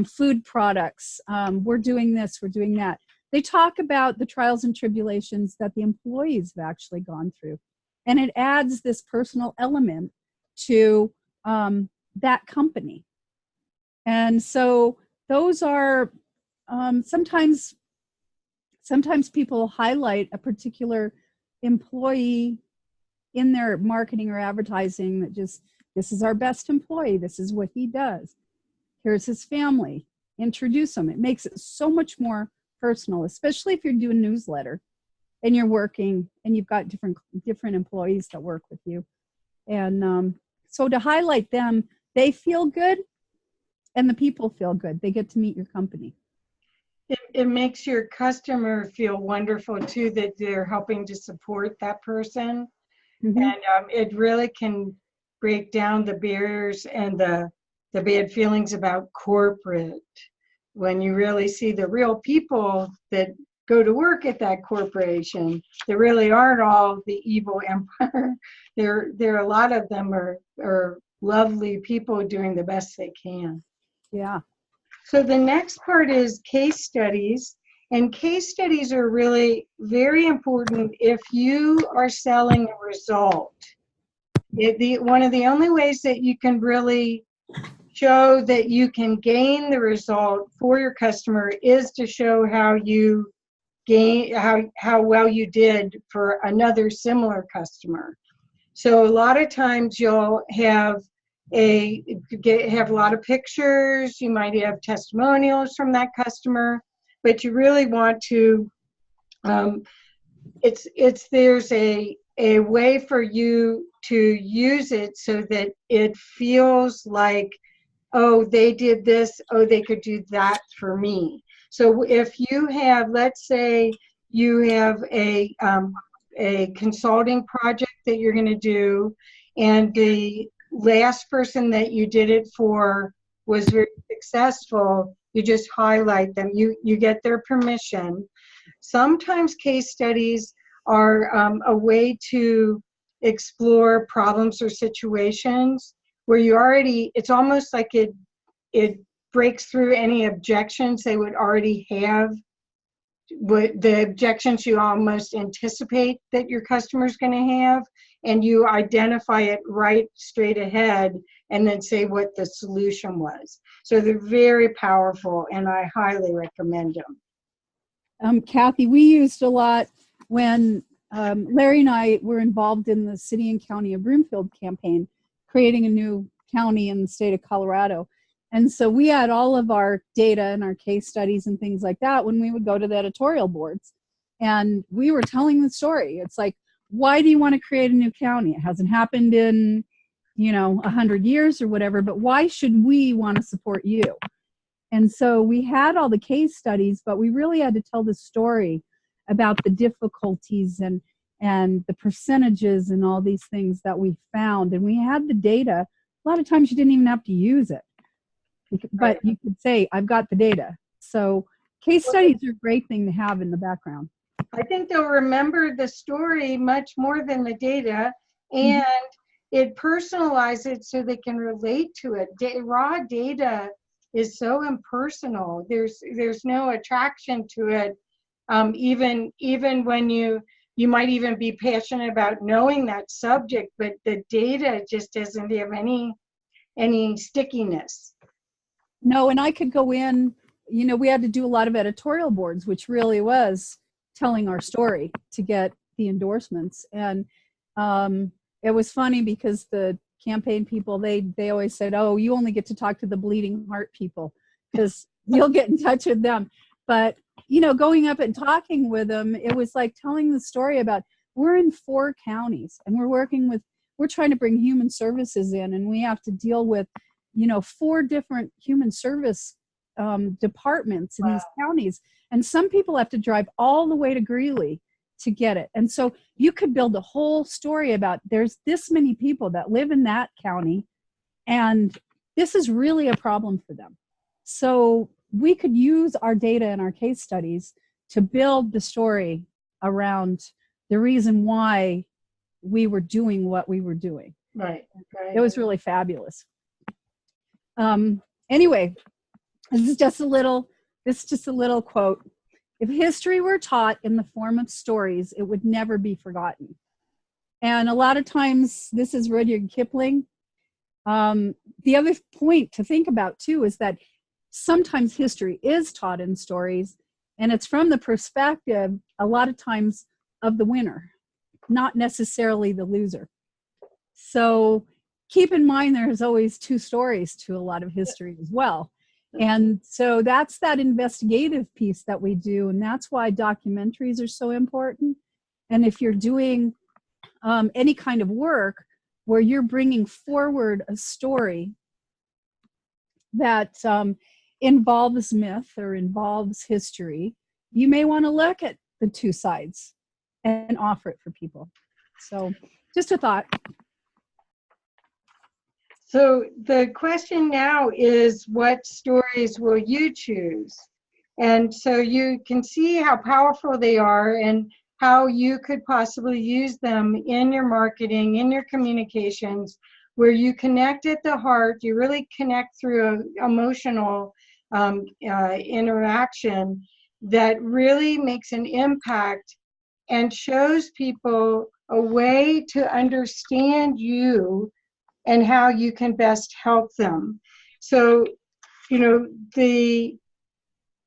Speaker 2: food products. We're doing this, we're doing that. They talk about the trials and tribulations that the employees have actually gone through. And it adds this personal element to that company. And so those are sometimes people highlight a particular employee in their marketing or advertising that just, this is our best employee, this is what he does, here's his family, introduce them. It makes it so much more personal, especially if you're doing a newsletter and you're working and you've got different employees that work with you. And so to highlight them, they feel good and the people feel good. They get to meet your company.
Speaker 1: It makes your customer feel wonderful too, that they're helping to support that person. Mm-hmm. And it really can break down the barriers and the bad feelings about corporate, when you really see the real people that go to work at that corporation. They really aren't all the evil empire. There a lot of them are lovely people doing the best they can.
Speaker 2: Yeah. So
Speaker 1: the next part is case studies. And case studies are really very important if you are selling a result. One of the only ways that you can really show that you can gain the result for your customer is to show how you gain, how well you did for another similar customer. So a lot of times you'll have a lot of pictures, you might have testimonials from that customer, but you really want to, there's a way for you to use it so that it feels like, oh, they did this, oh, they could do that for me. So if you have, let's say you have a consulting project that you're going to do, and the last person that you did it for was very successful, you just highlight them. You get their permission. Sometimes case studies are a way to explore problems or situations where you already, it's almost like it breaks through any objections they would already have, the objections you almost anticipate that your customer's going to have, and you identify it right straight ahead and then say what the solution was. So they're very powerful, and I highly recommend them.
Speaker 2: Kathy, we used a lot when Larry and I were involved in the City and County of Broomfield campaign, creating a new county in the state of Colorado. And so we had all of our data and our case studies and things like that when we would go to the editorial boards. And we were telling the story. It's like, why do you want to create a new county? It hasn't happened in, 100 years or whatever, but why should we want to support you? And so we had all the case studies, but we really had to tell the story about the difficulties and the percentages and all these things that we found. And we had the data. A lot of times you didn't even have to use it, but you could say, I've got the data. So case studies are a great thing to have in the background.
Speaker 1: I think they'll remember the story much more than the data, and it personalizes it so they can relate to it. Raw data is so impersonal. There's no attraction to it. Even when you might even be passionate about knowing that subject, but the data just doesn't have any stickiness.
Speaker 2: No, and I could go in, we had to do a lot of editorial boards, which really was telling our story to get the endorsements. And it was funny because the campaign people, they always said, oh, you only get to talk to the bleeding heart people because you'll get in touch with them. But, going up and talking with them, it was like telling the story about, we're in 4 counties and we're trying to bring human services in, and we have to deal with, 4 different human service departments in these counties. And some people have to drive all the way to Greeley to get it. And so you could build a whole story about there's this many people that live in that county, and this is really a problem for them. So we could use our data and our case studies to build the story around the reason why we were doing what we were doing.
Speaker 1: Right.
Speaker 2: It was really fabulous. Anyway, this is just a little quote. If history were taught in the form of stories, it would never be forgotten. And a lot of times, this is Rudyard Kipling. The other point to think about too is that sometimes history is taught in stories, and it's from the perspective, a lot of times, of the winner, not necessarily the loser. So keep in mind there's always 2 stories to a lot of history as well. And so that's that investigative piece that we do, and that's why documentaries are so important. And if you're doing any kind of work where you're bringing forward a story that involves myth or involves history, you may want to look at the 2 sides and offer it for people. So just a thought.
Speaker 1: So the question now is, what stories will you choose? And so you can see how powerful they are and how you could possibly use them in your marketing, in your communications, where you connect at the heart, you really connect through an emotional interaction that really makes an impact and shows people a way to understand you and how you can best help them. So, the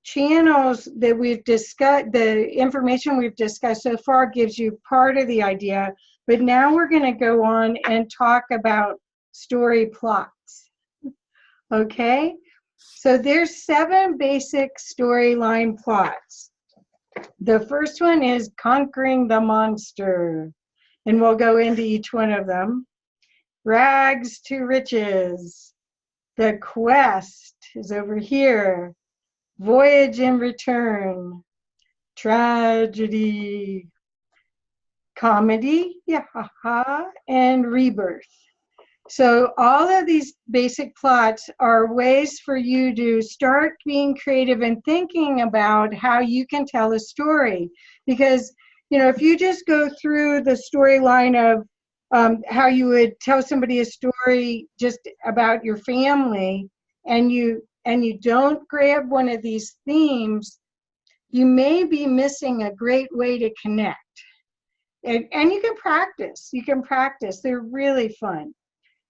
Speaker 1: channels that we've discussed, the information we've discussed so far gives you part of the idea, but now we're going to go on and talk about story plots. Okay? So there's 7 basic storyline plots. The first one is conquering the monster, and we'll go into each one of them. Rags to riches. The quest is over here. Voyage and return. Tragedy. Comedy, and rebirth. So all of these basic plots are ways for you to start being creative and thinking about how you can tell a story. Because, if you just go through the storyline of how you would tell somebody a story just about your family, and you don't grab one of these themes, you may be missing a great way to connect. And you can practice. They're really fun.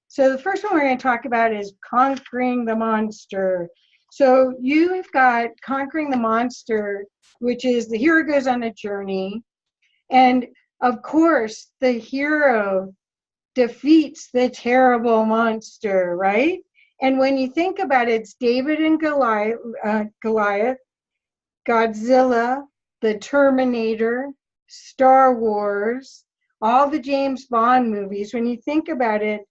Speaker 1: So the first one we're going to talk about is conquering the monster. So you've got conquering the monster, which is the hero goes on a journey. And of course, the hero defeats the terrible monster, right? And when you think about it, it's David and Goliath, Godzilla, the Terminator, Star Wars, all the James Bond movies. When you think about it,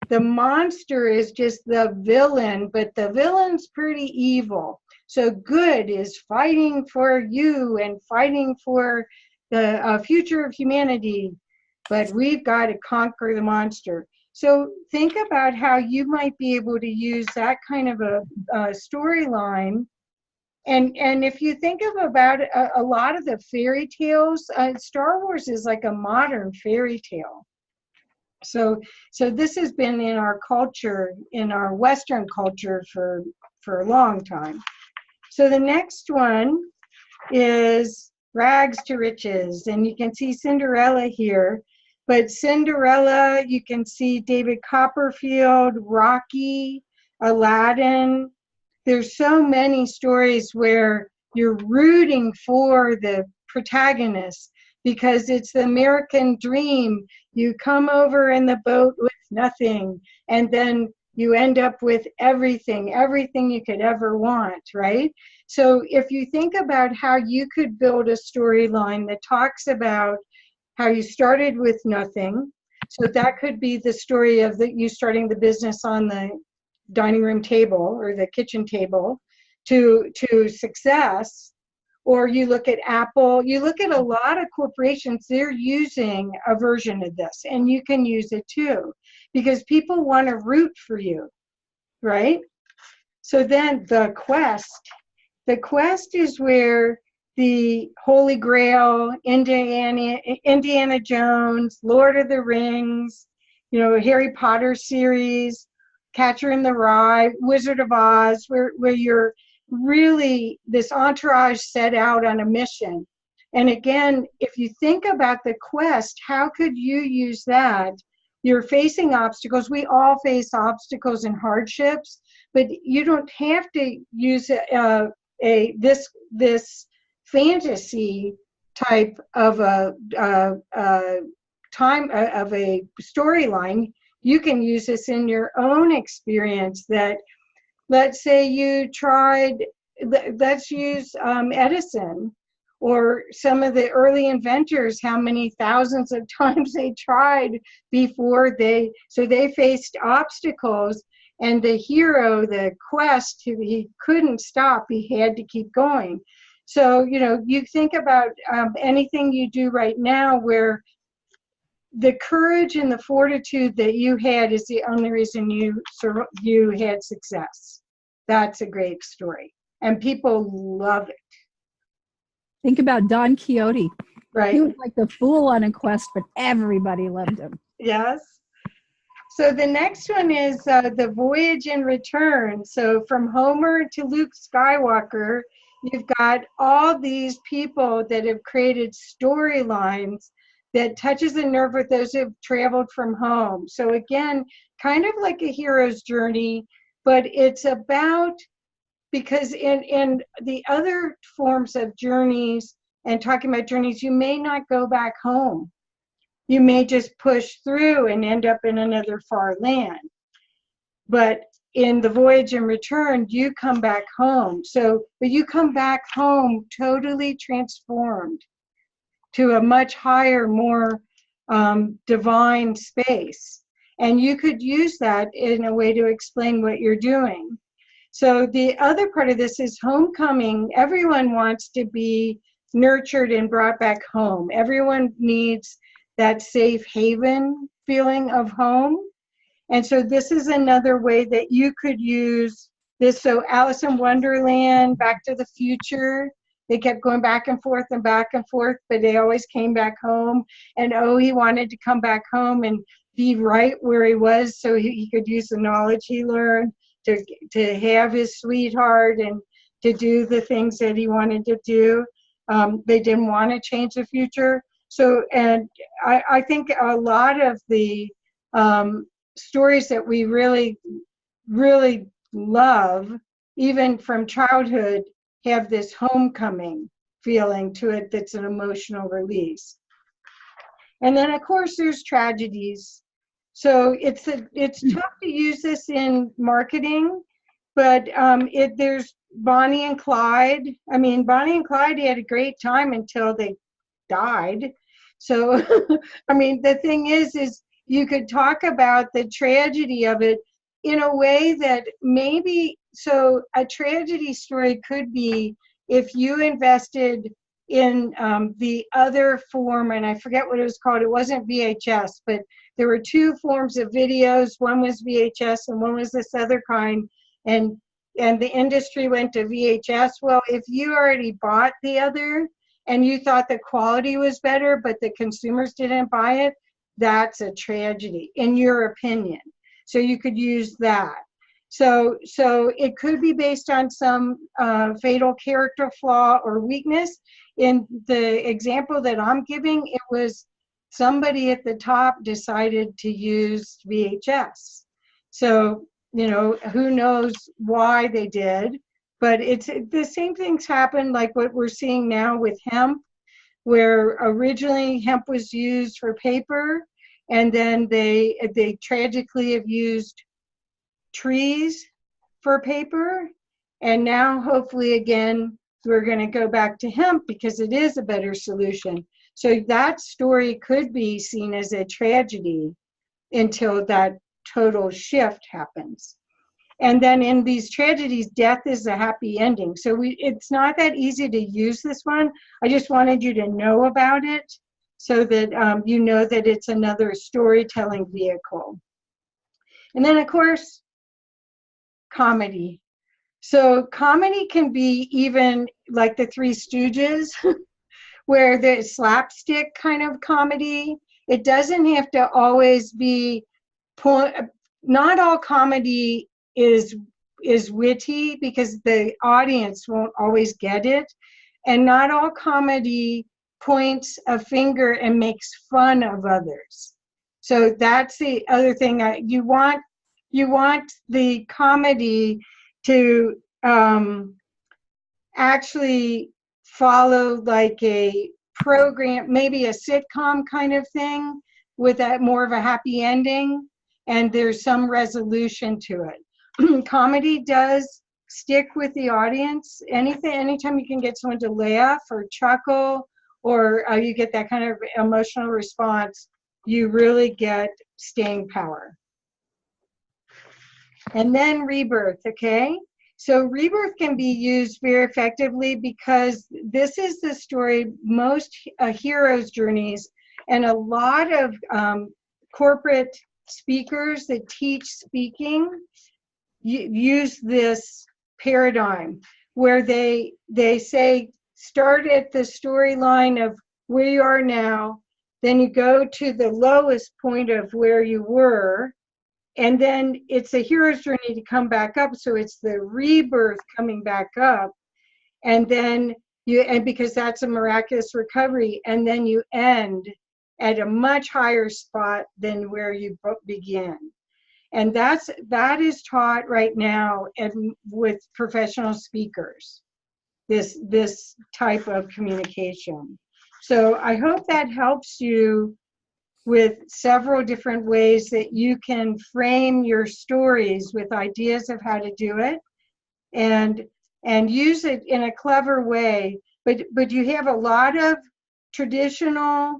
Speaker 1: the monster is just the villain, but the villain's pretty evil. So good is fighting for you and fighting for the future of humanity, but we've got to conquer the monster. So think about how you might be able to use that kind of a storyline. And if you think about a lot of the fairy tales, Star Wars is like a modern fairy tale. So this has been in our culture, in our Western culture for a long time. So the next one is Rags to Riches, and you can see Cinderella here. But Cinderella, you can see David Copperfield, Rocky, Aladdin. There's so many stories where you're rooting for the protagonist because it's the American dream. You come over in the boat with nothing, and then you end up with everything you could ever want, right? So if you think about how you could build a storyline that talks about how you started with nothing, so that could be the story of you starting the business on the dining room table or the kitchen table to success. Or you look at Apple, you look at a lot of corporations, they're using a version of this, and you can use it too, because people want to root for you, right? So then the quest is where the Holy Grail, Indiana Jones, Lord of the Rings, Harry Potter series, Catcher in the Rye, Wizard of Oz, where you're really this entourage set out on a mission. And again, if you think about the quest, how could you use that? You're facing obstacles. We all face obstacles and hardships, but you don't have to use this fantasy type of a storyline. You can use this in your own experience. That, let's say you tried, let's use Edison or some of the early inventors, how many thousands of times they tried before they faced obstacles, and the hero, the quest, he couldn't stop, he had to keep going. So, you think about anything you do right now where the courage and the fortitude that you had is the only reason you had success. That's a great story, and people love it.
Speaker 2: Think about Don Quixote.
Speaker 1: Right.
Speaker 2: He was like the fool on a quest, but everybody loved him.
Speaker 1: Yes. So the next one is the Voyage and Return. So from Homer to Luke Skywalker, you've got all these people that have created storylines that touches the nerve with those who've traveled from home. So again, kind of like a hero's journey, but it's about, because in the other forms of journeys and talking about journeys, you may not go back home. You may just push through and end up in another far land. But in the Voyage and Return, you come back home. But you come back home totally transformed to a much higher, more divine space. And you could use that in a way to explain what you're doing. So the other part of this is homecoming. Everyone wants to be nurtured and brought back home. Everyone needs that safe haven feeling of home. And so this is another way that you could use this. So Alice in Wonderland, Back to the Future, they kept going back and forth, but they always came back home. And he wanted to come back home and be right where he was so he could use the knowledge he learned to have his sweetheart and to do the things that he wanted to do. They didn't want to change the future. So, and I think a lot of the stories that we really, really love, even from childhood, have this homecoming feeling to it that's an emotional release. And then, of course, there's tragedies. So it's tough to use this in marketing, but there's Bonnie and Clyde. I mean, Bonnie and Clyde had a great time until they died. So, I mean, the thing is you could talk about the tragedy of it in a way that maybe, so a tragedy story could be if you invested in the other form, and I forget what it was called. It wasn't VHS, but there were two forms of videos. One was VHS and one was this other kind. And the industry went to VHS. Well, if you already bought the other and you thought the quality was better, but the consumers didn't buy it, that's a tragedy, in your opinion. So you could use that. So it could be based on some fatal character flaw or weakness. In the example that I'm giving, it was somebody at the top decided to use VHS. So, you know, who knows why they did, but it's the same things happen like what we're seeing now with hemp, where originally hemp was used for paper, and then they tragically have used trees for paper, and now hopefully again we're going to go back to hemp because it is a better solution. So that story could be seen as a tragedy until that total shift happens. And then in these tragedies, death is a happy ending. So it's not that easy to use this one. I just wanted you to know about it so that you know that it's another storytelling vehicle. And then of course, comedy. So comedy can be even like the Three Stooges, where the slapstick kind of comedy. It doesn't have to always be, not all comedy is witty because the audience won't always get it. And not all comedy points a finger and makes fun of others. So that's the other thing. You want the comedy to actually follow like a program, maybe a sitcom kind of thing with that more of a happy ending, and there's some resolution to it. Comedy does stick with the audience. Anytime you can get someone to laugh or chuckle, or you get that kind of emotional response, you really get staying power. And then rebirth, okay? So rebirth can be used very effectively because this is the story, most heroes' journeys, and a lot of corporate speakers that teach speaking use this paradigm where they say, start at the storyline of where you are now, then you go to the lowest point of where you were, and then it's a hero's journey to come back up. So it's the rebirth coming back up. And then and because that's a miraculous recovery, and then you end at a much higher spot than where you begin. And that is taught right now with professional speakers, this type of communication. So I hope that helps you with several different ways that you can frame your stories with ideas of how to do it and use it in a clever way. But you have a lot of traditional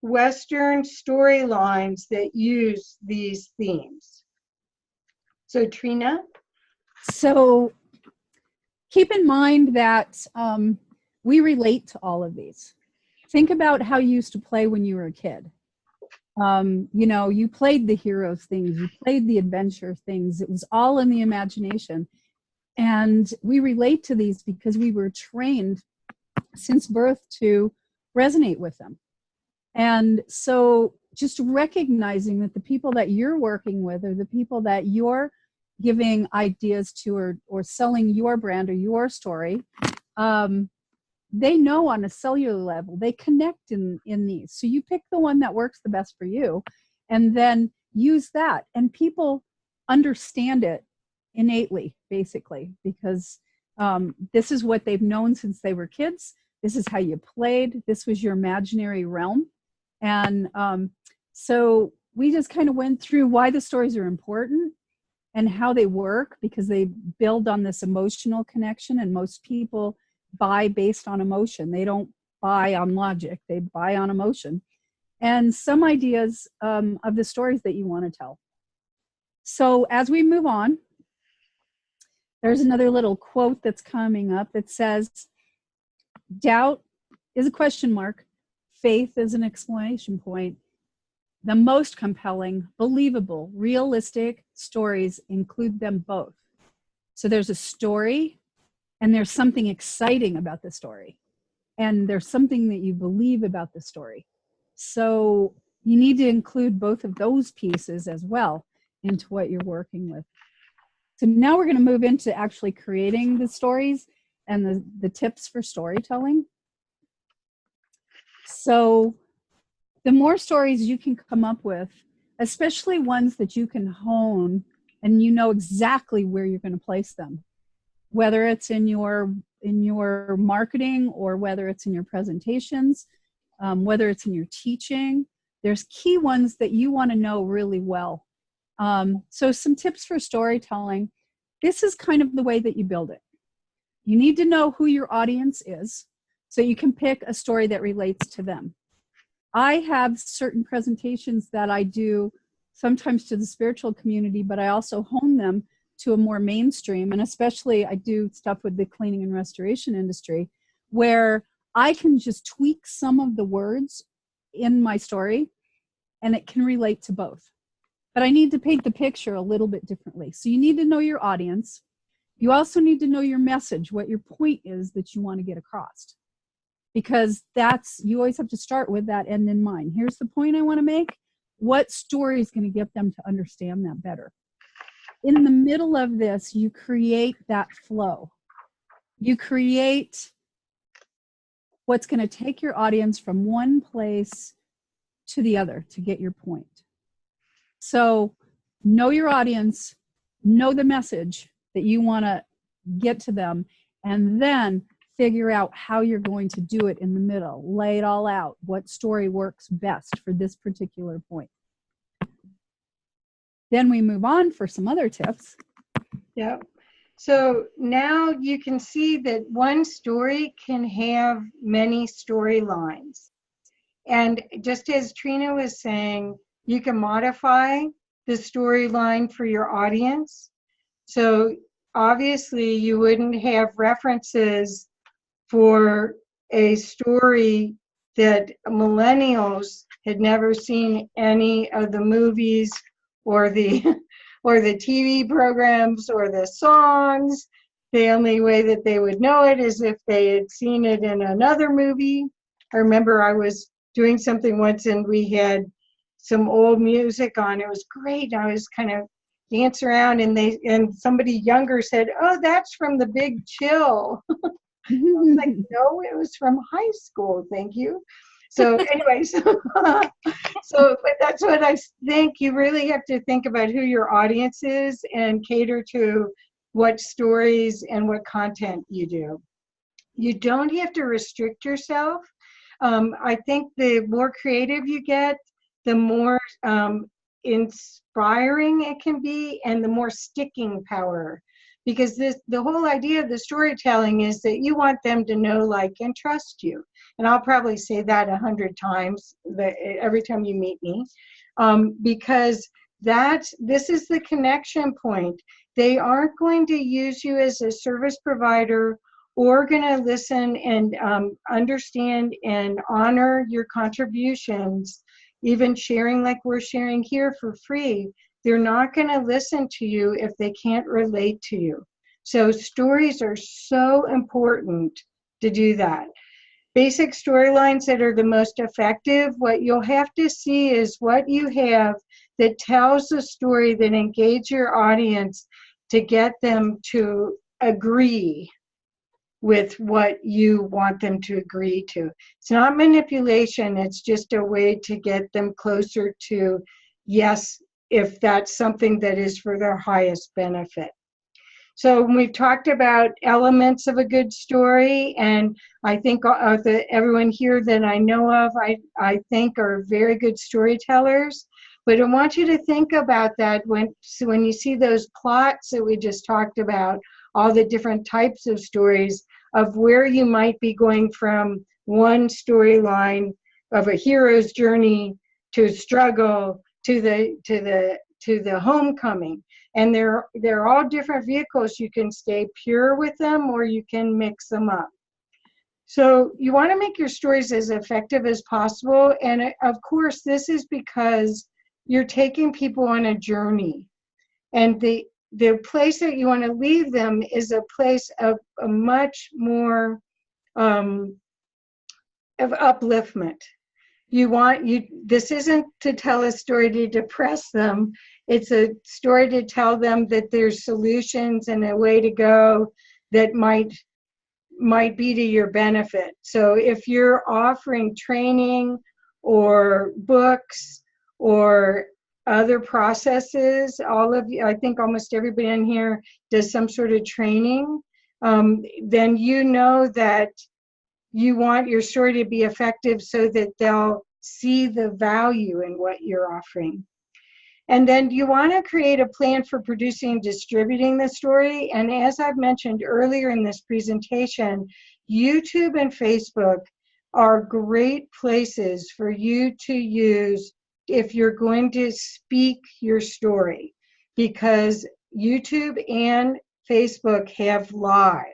Speaker 1: Western storylines that use these themes. So Trina?
Speaker 2: So keep in mind that we relate to all of these. Think about how you used to play when you were a kid. You know, you played the heroes things, you played the adventure things. It was all in the imagination. And we relate to these because we were trained since birth to resonate with them. And so just recognizing that the people that you're working with or the people that you're giving ideas to or selling your brand or your story, they know on a cellular level, they connect in these. So you pick the one that works the best for you and then use that. And people understand it innately, basically, because this is what they've known since they were kids. This is how you played. This was your imaginary realm. And so we just kind of went through why the stories are important and how they work, because they build on this emotional connection, and most people buy based on emotion. They don't buy on logic, they buy on emotion. And some ideas of the stories that you want to tell. So as we move on, there's another little quote that's coming up that says, doubt is a question mark, faith is an exclamation point. The most compelling, believable, realistic stories include them both. So there's a story and there's something exciting about the story. And there's something that you believe about the story. So you need to include both of those pieces as well into what you're working with. So now we're going to move into actually creating the stories and the tips for storytelling. So the more stories you can come up with, especially ones that you can hone and you know exactly where you're going to place them, whether it's in your marketing or whether it's in your presentations, whether it's in your teaching, there's key ones that you want to know really well. So some tips for storytelling. This is kind of the way that you build it. You need to know who your audience is so you can pick a story that relates to them. I have certain presentations that I do sometimes to the spiritual community, but I also hone them to a more mainstream, and especially I do stuff with the cleaning and restoration industry where I can just tweak some of the words in my story and it can relate to both. But I need to paint the picture a little bit differently. So you need to know your audience. You also need to know your message, what your point is that you want to get across. Because you always have to start with that end in mind. Here's the point I want to make. What story is going to get them to understand that better? In the middle of this, you create that flow. You create what's going to take your audience from one place to the other to get your point. So know your audience, know the message that you want to get to them, and then figure out how you're going to do it in the middle. Lay it all out. What story works best for this particular point? Then we move on for some other tips.
Speaker 1: Yep. So now you can see that one story can have many storylines. And just as Trina was saying, you can modify the storyline for your audience. So obviously you wouldn't have references for a story that millennials had never seen any of the movies or the TV programs or the songs. The only way that they would know it is if they had seen it in another movie. I remember I was doing something once and we had some old music on. It was great. I was kind of dancing around and somebody younger said, "Oh, that's from The Big Chill." I was like, "No, it was from high school, thank you." So anyways, but that's what I think. You really have to think about who your audience is and cater to what stories and what content you do. You don't have to restrict yourself. I think the more creative you get, the more inspiring it can be and the more sticking power. Because the whole idea of the storytelling is that you want them to know, like, and trust you. And I'll probably say that 100 times every time you meet me, because this is the connection point. They aren't going to use you as a service provider or going to listen and understand and honor your contributions, even sharing like we're sharing here for free. They're not going to listen to you if they can't relate to you. So stories are so important to do that. Basic storylines that are the most effective, what you'll have to see is what you have that tells a story that engages your audience to get them to agree with what you want them to agree to. It's not manipulation, it's just a way to get them closer to yes, if that's something that is for their highest benefit. So we've talked about elements of a good story, and I think everyone here that I know of, I think are very good storytellers. But I want you to think about that when you see those plots that we just talked about, all the different types of stories, of where you might be going from one storyline of a hero's journey to struggle to the homecoming. And they're all different vehicles. You can stay pure with them, or you can mix them up. So you want to make your stories as effective as possible. And of course, this is because you're taking people on a journey. And the place that you want to leave them is a place of a much more of upliftment. This isn't to tell a story to depress them. It's a story to tell them that there's solutions and a way to go that might be to your benefit. So if you're offering training or books or other processes, all of you, I think almost everybody in here does some sort of training, then you know that you want your story to be effective so that they'll see the value in what you're offering. And then you want to create a plan for producing and distributing the story. And as I've mentioned earlier in this presentation, YouTube and Facebook are great places for you to use if you're going to speak your story, because YouTube and Facebook have live.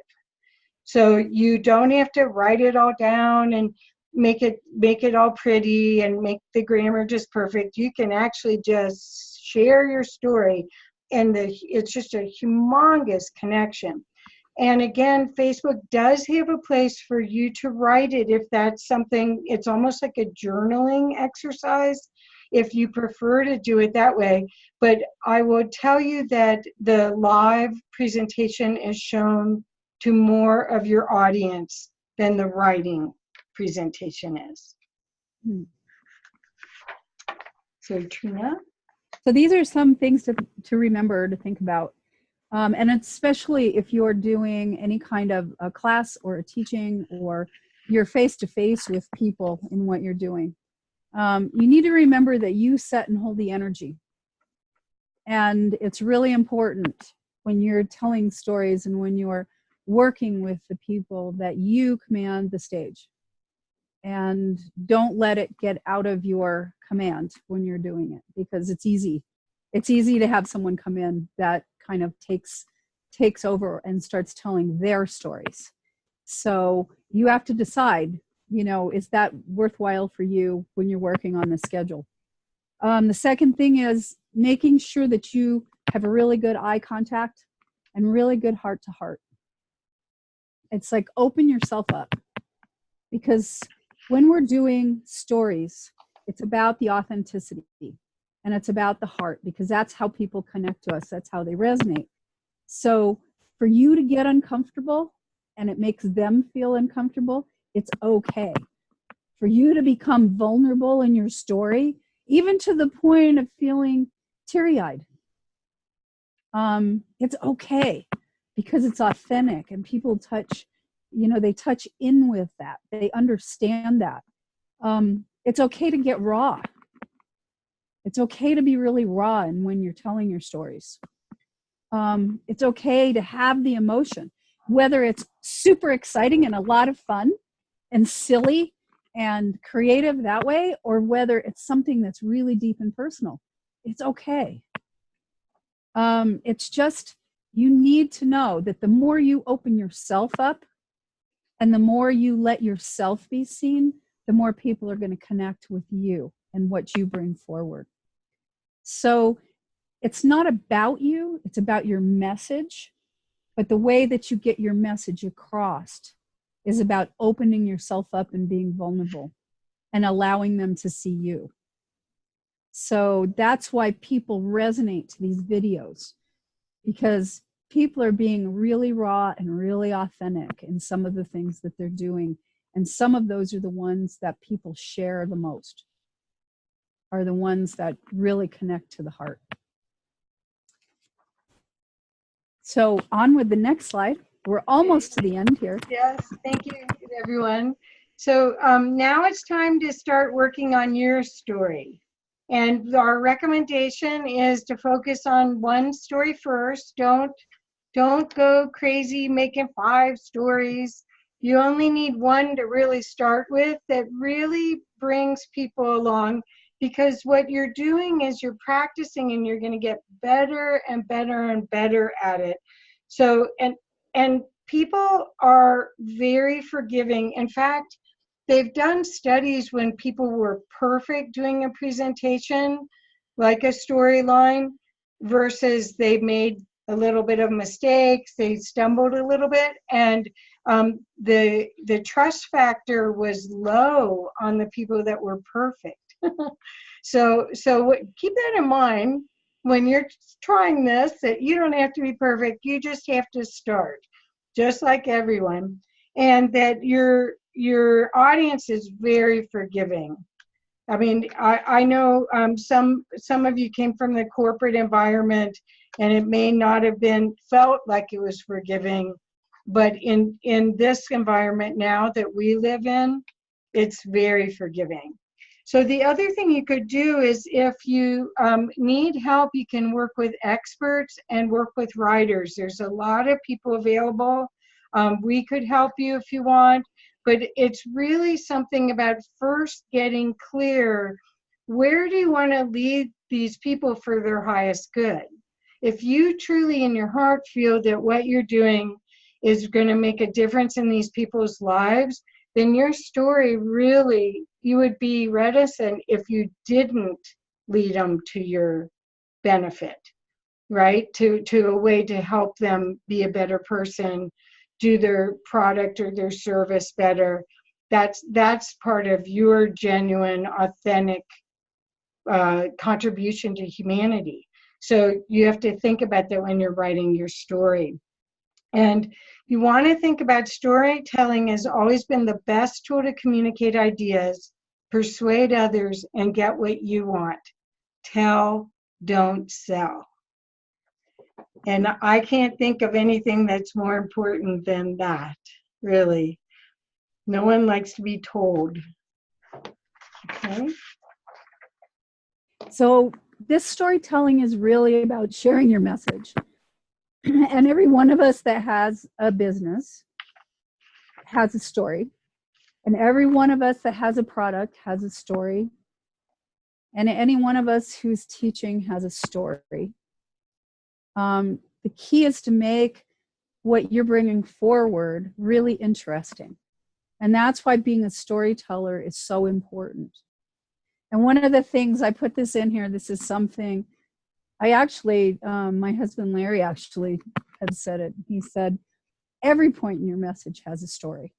Speaker 1: So you don't have to write it all down and make it all pretty and make the grammar just perfect. You can actually just share your story, and it's just a humongous connection. And again, Facebook does have a place for you to write it if that's something. It's almost like a journaling exercise if you prefer to do it that way. But I will tell you that the live presentation is shown to more of your audience than the writing presentation is. So Trina?
Speaker 2: So these are some things to remember, to think about. And especially if you're doing any kind of a class or a teaching, or you're face-to-face with people in what you're doing. You need to remember that you set and hold the energy. And it's really important when you're telling stories and when you're working with the people that you command the stage. And don't let it get out of your command when you're doing it, because it's easy. It's easy to have someone come in that kind of takes over and starts telling their stories. So you have to decide, is that worthwhile for you when you're working on the schedule? The second thing is making sure that you have a really good eye contact and really good heart to heart. It's like open yourself up, because when we're doing stories, it's about the authenticity and it's about the heart, because that's how people connect to us. That's how they resonate. So for you to get uncomfortable and it makes them feel uncomfortable, it's okay. For you to become vulnerable in your story, even to the point of feeling teary-eyed, it's okay, because it's authentic and people touch, they touch in with that. They understand that. It's okay to get raw. It's okay to be really raw and when you're telling your stories. It's okay to have the emotion, whether it's super exciting and a lot of fun and silly and creative that way, or whether it's something that's really deep and personal. It's okay. It's just, you need to know that the more you open yourself up and the more you let yourself be seen, the more people are going to connect with you and what you bring forward. So it's not about you, it's about your message, but the way that you get your message across is about opening yourself up and being vulnerable and allowing them to see you. So that's why people resonate to these videos, because people are being really raw and really authentic in some of the things that they're doing. And some of those are the ones that people share the most, are the ones that really connect to the heart. So on with the next slide. We're almost to the end here.
Speaker 1: Yes, thank you, everyone. So now it's time to start working on your story. And our recommendation is to focus on one story first. Don't go crazy making 5 stories. You only need one to really start with that really brings people along, because what you're doing is you're practicing and you're going to get better and better and better at it. So, and people are very forgiving. In fact, they've done studies when people were perfect doing a presentation, like a storyline, versus they made a little bit of mistakes, they stumbled a little bit, and the trust factor was low on the people that were perfect. So keep that in mind when you're trying this, that you don't have to be perfect, you just have to start, just like everyone, and that your audience is very forgiving. I mean, I know some of you came from the corporate environment, and it may not have been felt like it was forgiving, but in this environment now that we live in, it's very forgiving. So the other thing you could do is, if you need help, you can work with experts and work with writers. There's a lot of people available. We could help you if you want. But it's really something about first getting clear, where do you want to lead these people for their highest good? If you truly in your heart feel that what you're doing is going to make a difference in these people's lives, then your story really, you would be reticent if you didn't lead them to your benefit, right? To a way to help them be a better person, do their product or their service better. That's part of your genuine, authentic contribution to humanity. So you have to think about that when you're writing your story. And you want to think about storytelling has always been the best tool to communicate ideas, persuade others, and get what you want. Tell, don't sell. And I can't think of anything that's more important than that, really. No one likes to be told. Okay.
Speaker 2: So this storytelling is really about sharing your message. And every one of us that has a business has a story. And every one of us that has a product has a story. And any one of us who's teaching has a story. The key is to make what you're bringing forward really interesting. And that's why being a storyteller is so important. And one of the things, I put this in here, this is something I actually, my husband Larry actually had said it. He said, every point in your message has a story.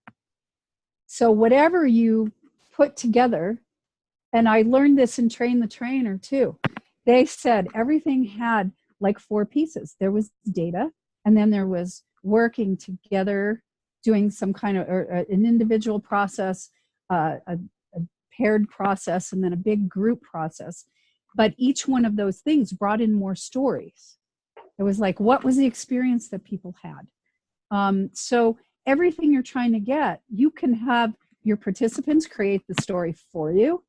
Speaker 2: So whatever you put together, and I learned this in Train the Trainer too, they said everything had like 4 pieces. There was data, and then there was working together, doing some kind of an individual process, a paired process, and then a big group process. But each one of those things brought in more stories. It was like, what was the experience that people had? So everything you're trying to get, you can have your participants create the story for you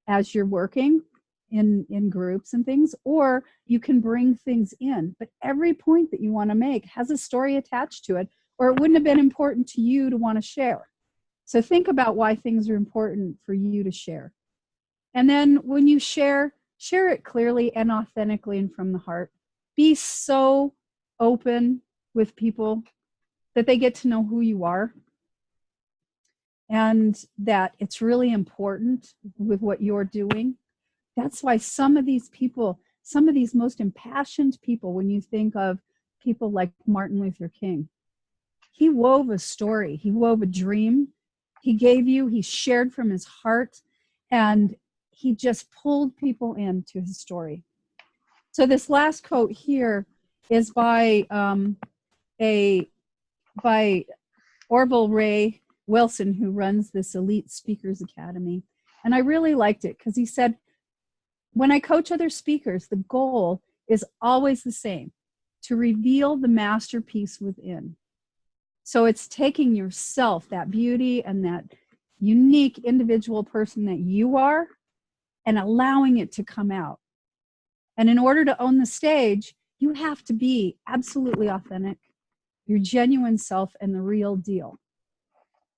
Speaker 2: as you're working in groups and things, or you can bring things in. But every point that you want to make has a story attached to it, or it wouldn't have been important to you to want to share. So think about why things are important for you to share. And then when you share it clearly and authentically and from the heart. Be so open with people that they get to know who you are, and that it's really important with what you're doing. That's why some of these people, some of these most impassioned people, when you think of people like Martin Luther King, he wove a story, he wove a dream, he gave you, he shared from his heart, and he just pulled people into his story. So this last quote here is by Orville Ray Wilson, who runs this Elite Speakers Academy. And I really liked it because he said, when I coach other speakers, the goal is always the same, to reveal the masterpiece within. So it's taking yourself, that beauty and that unique individual person that you are, and allowing it to come out. And in order to own the stage, you have to be absolutely authentic, your genuine self, and the real deal.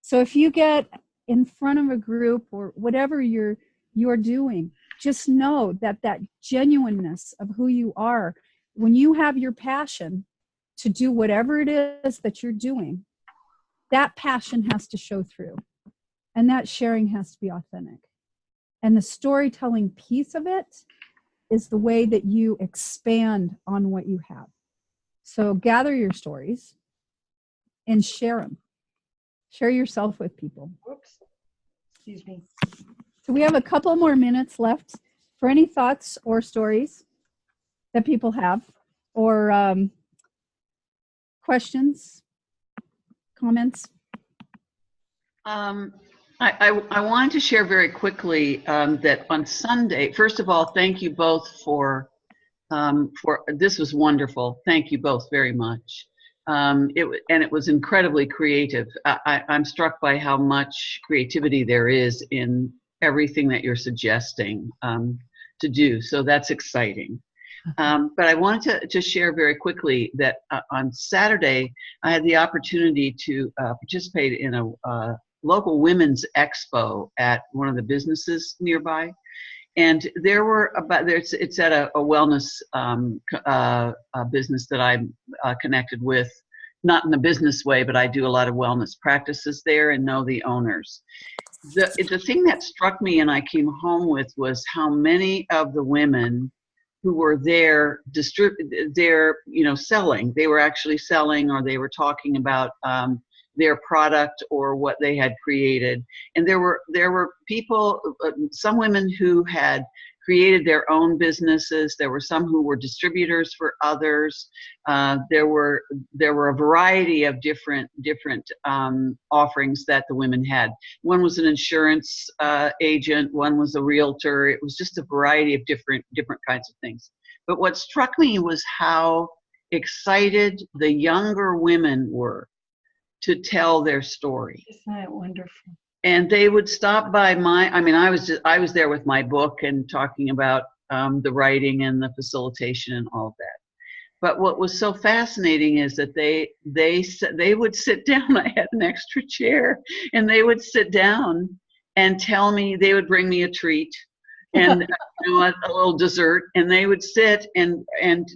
Speaker 2: So if you get in front of a group or whatever you're doing, just know that that genuineness of who you are, when you have your passion to do whatever it is that you're doing, that passion has to show through. And that sharing has to be authentic. And the storytelling piece of it is the way that you expand on what you have. So gather your stories and share them. Share yourself with people.
Speaker 1: Whoops. Excuse me.
Speaker 2: So we have a couple more minutes left for any thoughts or stories that people have, or questions, comments.
Speaker 3: I wanted to share very quickly that on Sunday, first of all, thank you both for this was wonderful. Thank you both very much. It was incredibly creative. I'm struck by how much creativity there is in everything that you're suggesting to do. So that's exciting. But I wanted to share very quickly that on Saturday, I had the opportunity to participate in a local women's expo at one of the businesses nearby. And there were it's at a wellness business that I'm connected with, not in a business way, but I do a lot of wellness practices there and know the owners. The thing that struck me and I came home with was how many of the women who were there selling, they were actually selling, or they were talking about their product or what they had created. And there were people, some women who had created their own businesses. There were some who were distributors for others. There were a variety of different offerings that the women had. One was an insurance agent. One was a realtor. It was just a variety of different kinds of things. But what struck me was how excited the younger women were to tell their story.
Speaker 1: Isn't that wonderful?
Speaker 3: And they would stop by I was there with my book and talking about the writing and the facilitation and all of that. But what was so fascinating is that they would sit down. I had an extra chair, and they would sit down and tell me. They would bring me a treat and a little dessert, and they would sit and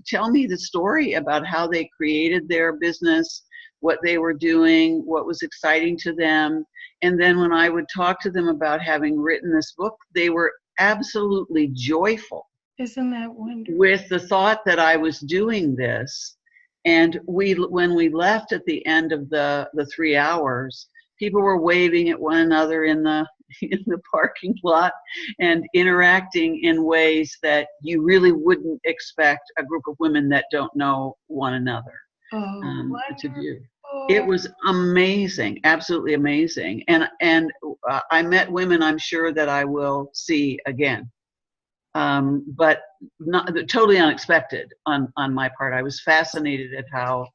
Speaker 3: tell me the story about how they created their business, what they were doing, what was exciting to them. And then when I would talk to them about having written this book, they were absolutely joyful.
Speaker 1: Isn't that wonderful?
Speaker 3: With the thought that I was doing this. And when we left at the end of the 3 hours, people were waving at one another in the parking lot and interacting in ways that you really wouldn't expect a group of women that don't know one another to do. It was amazing, absolutely amazing. And I met women I'm sure that I will see again. But not totally unexpected on my part. I was fascinated at how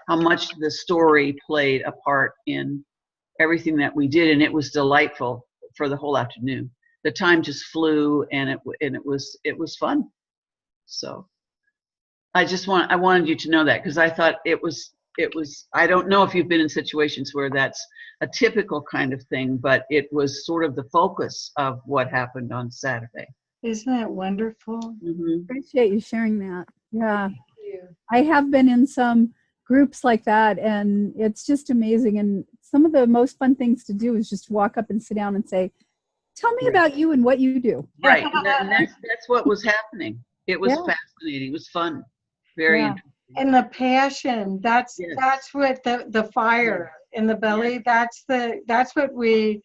Speaker 3: much the story played a part in everything that we did, and it was delightful for the whole afternoon. The time just flew, and it was fun. So I wanted you to know that, because I thought it was. I don't know if you've been in situations where that's a typical kind of thing, but it was sort of the focus of what happened on Saturday.
Speaker 1: Isn't that wonderful?
Speaker 3: Mm-hmm.
Speaker 2: Appreciate you sharing that. Yeah.
Speaker 1: Thank you.
Speaker 2: I have been in some groups like that, and it's just amazing. And some of the most fun things to do is just walk up and sit down and say, tell me about you and what you do.
Speaker 3: Right. And that's what was happening. It was fascinating. It was fun. Very interesting.
Speaker 1: And the passion, that's what the fire in the belly, that's what we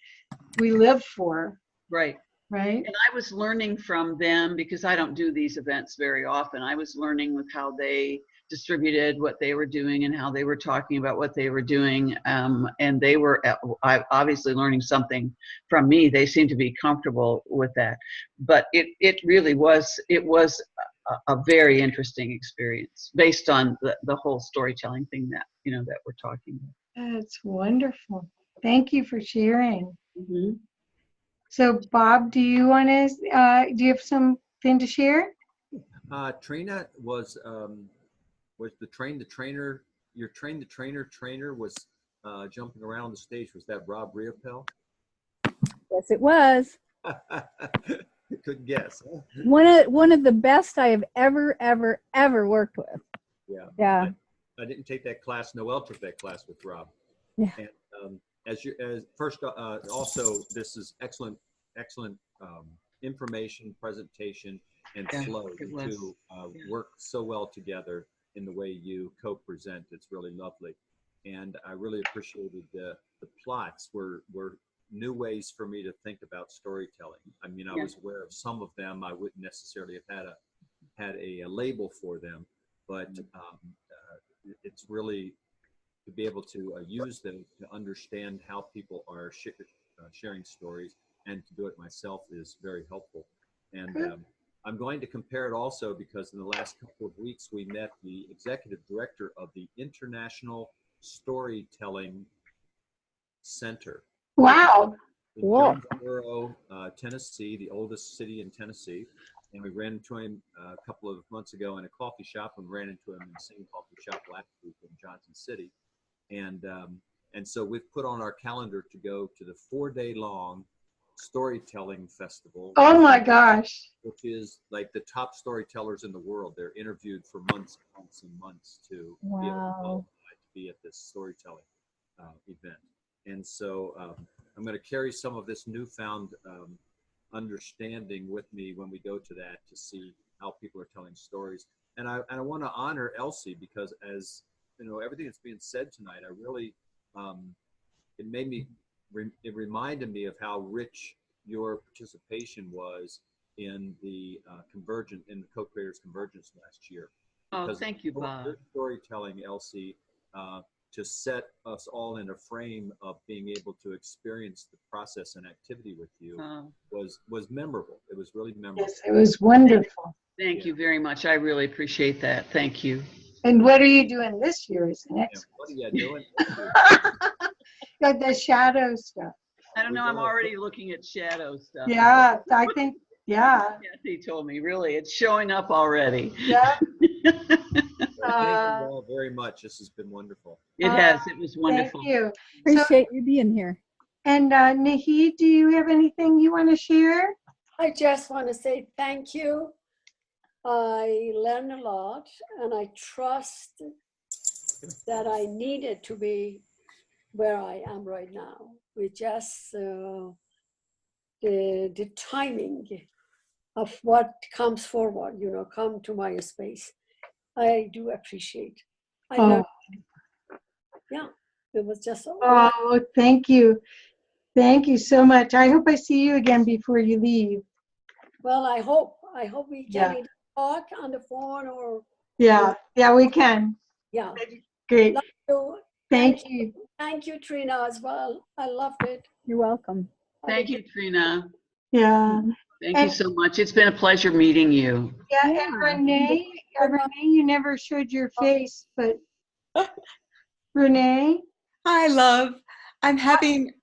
Speaker 1: live for.
Speaker 3: Right.
Speaker 1: Right.
Speaker 3: And I was learning from them, because I don't do these events very often. I was learning with how they distributed what they were doing and how they were talking about what they were doing. And they were obviously learning something from me. They seemed to be comfortable with that. But it really was, a very interesting experience based on the whole storytelling thing that we're talking about.
Speaker 1: That's wonderful. Thank you for sharing.
Speaker 3: Mm-hmm.
Speaker 1: So Bob, do you want to, do you have something to share?
Speaker 4: Trina was the trainer, your trainer was jumping around the stage. Was that Rob Riopel?
Speaker 2: Yes, it was.
Speaker 4: Couldn't guess. Huh?
Speaker 2: One of the best I have ever worked with.
Speaker 4: Yeah.
Speaker 2: Yeah.
Speaker 4: I didn't take that class. Noelle took that class with Rob.
Speaker 2: Yeah.
Speaker 4: And also this is excellent information, presentation, and
Speaker 3: Yeah,
Speaker 4: flow.
Speaker 3: it
Speaker 4: You
Speaker 3: was.
Speaker 4: two work so well together in the way you co-present. It's really lovely. And I really appreciated the plots were new ways for me to think about storytelling. I mean, I
Speaker 3: Yeah.
Speaker 4: was aware of some of them. I wouldn't necessarily have had a label for them, but it's really to be able to use them to understand how people are sharing stories, and to do it myself is very helpful. And I'm going to compare it also because in the last couple of weeks we met the executive director of the International Storytelling Center.
Speaker 1: Wow.
Speaker 4: In
Speaker 2: Whoa.
Speaker 4: Jonesboro, Tennessee, the oldest city in Tennessee. And we ran into him a couple of months ago in a coffee shop, and ran into him in the same coffee shop last week in Johnson City. And so we've put on our calendar to go to the 4-day-long storytelling festival.
Speaker 1: Oh my gosh.
Speaker 4: Which is like the top storytellers in the world. They're interviewed for months and months and months to be able to
Speaker 2: Wow.
Speaker 4: be at this storytelling event. And so I'm going to carry some of this newfound understanding with me when we go to that, to see how people are telling stories. And I want to honor Elsie, because as you know, everything that's being said tonight, I really, it reminded me of how rich your participation was in the co-creators convergence last year.
Speaker 3: Oh,
Speaker 4: Because
Speaker 3: thank you, Bob.
Speaker 4: your storytelling, Elsie, to set us all in a frame of being able to experience the process and activity with you
Speaker 3: Oh,
Speaker 4: was memorable. It was really memorable.
Speaker 1: Yes, it was wonderful.
Speaker 3: thank you very much. I really appreciate that. Thank you.
Speaker 1: And what are you doing this year is the
Speaker 4: Yeah,
Speaker 1: next
Speaker 4: what are you doing?
Speaker 1: Like the shadow stuff.
Speaker 3: I don't know. I'm already looking at shadow stuff.
Speaker 1: Yeah, I think, yeah.
Speaker 3: Kathy told me, really, it's showing up already.
Speaker 1: Yeah.
Speaker 4: Thank you all very much. This has been wonderful.
Speaker 3: It has. It was
Speaker 1: Thank
Speaker 3: wonderful.
Speaker 1: you.
Speaker 2: Appreciate you being here.
Speaker 1: And Nahid, do you have anything you want to share?
Speaker 6: I just want to say thank you. I learned a lot, and I trust that I needed to be where I am right now. With just the timing of what comes forward, come to my space. I do appreciate. I learned, yeah, it was just,
Speaker 1: Oh, thank you. Thank you so much. I hope I see you again before you leave.
Speaker 6: well, I hope we can
Speaker 1: Yeah.
Speaker 6: either talk on the phone or,
Speaker 1: Yeah, we can.
Speaker 6: yeah.
Speaker 1: Great.
Speaker 6: Love you.
Speaker 1: Thank you.
Speaker 6: Thank you, Trina, as well. I loved it.
Speaker 2: You're welcome.
Speaker 3: Thank you, Trina.
Speaker 1: Yeah.
Speaker 3: Thank you
Speaker 1: And-
Speaker 3: so much. It's been a pleasure meeting you.
Speaker 1: Yeah,
Speaker 2: Yeah.
Speaker 1: and Renee, you never showed your face, but Renee?
Speaker 7: Hi, love. I'm having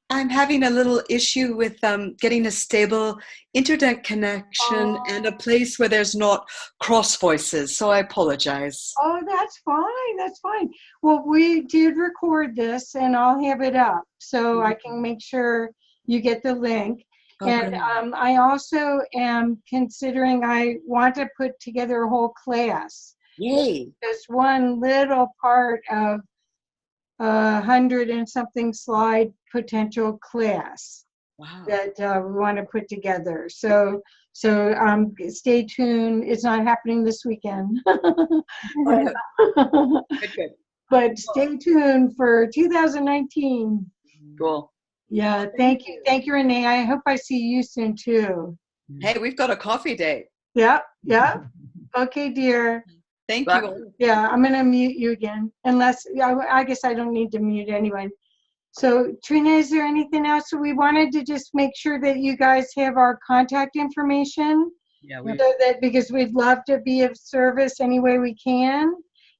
Speaker 7: a little issue with getting a stable internet connection and a place where there's not cross voices. So I apologize.
Speaker 1: Oh, that's fine. That's fine. Well, we did record this, and I'll have it up so I can make sure you get the link. And
Speaker 7: Okay.
Speaker 1: I also am considering, I want to put together a whole class.
Speaker 7: Yay.
Speaker 1: Just one little part of 100 and something slide potential class
Speaker 7: Wow.
Speaker 1: that we want to put together. So stay tuned. It's not happening this weekend.
Speaker 7: Good, good.
Speaker 1: But stay tuned for 2019.
Speaker 3: Cool.
Speaker 1: Yeah, thank you. Thank you, Renee. I hope I see you soon too.
Speaker 7: Hey, we've got a coffee date.
Speaker 1: Yeah. Okay, dear.
Speaker 7: Thank
Speaker 3: Bye.
Speaker 7: you all.
Speaker 1: Yeah, I'm gonna mute you again, unless, I guess I don't need to mute anyone. So Trina, is there anything else? So we wanted to just make sure that you guys have our contact information,
Speaker 3: Yeah,
Speaker 1: so that, because we'd love to be of service any way we can.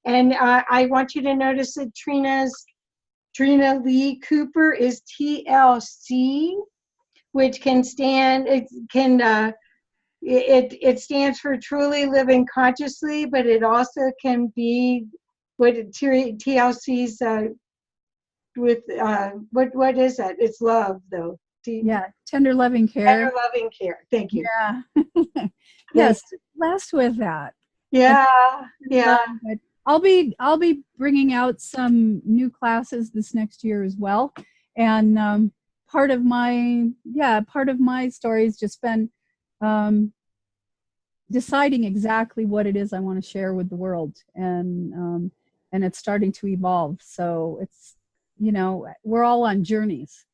Speaker 1: And I want you to notice that Trina Lee Cooper is TLC which can stand, it stands for truly living consciously, but it also can be what TLC's with what is that? It's love though.
Speaker 2: Yeah, tender loving care.
Speaker 1: Tender loving care. Thank you.
Speaker 2: Yeah. Yes, last with that.
Speaker 1: Yeah, yeah.
Speaker 2: But I'll be bringing out some new classes this next year as well, and part of my story has just been deciding exactly what it is I want to share with the world, and it's starting to evolve. So it's, we're all on journeys,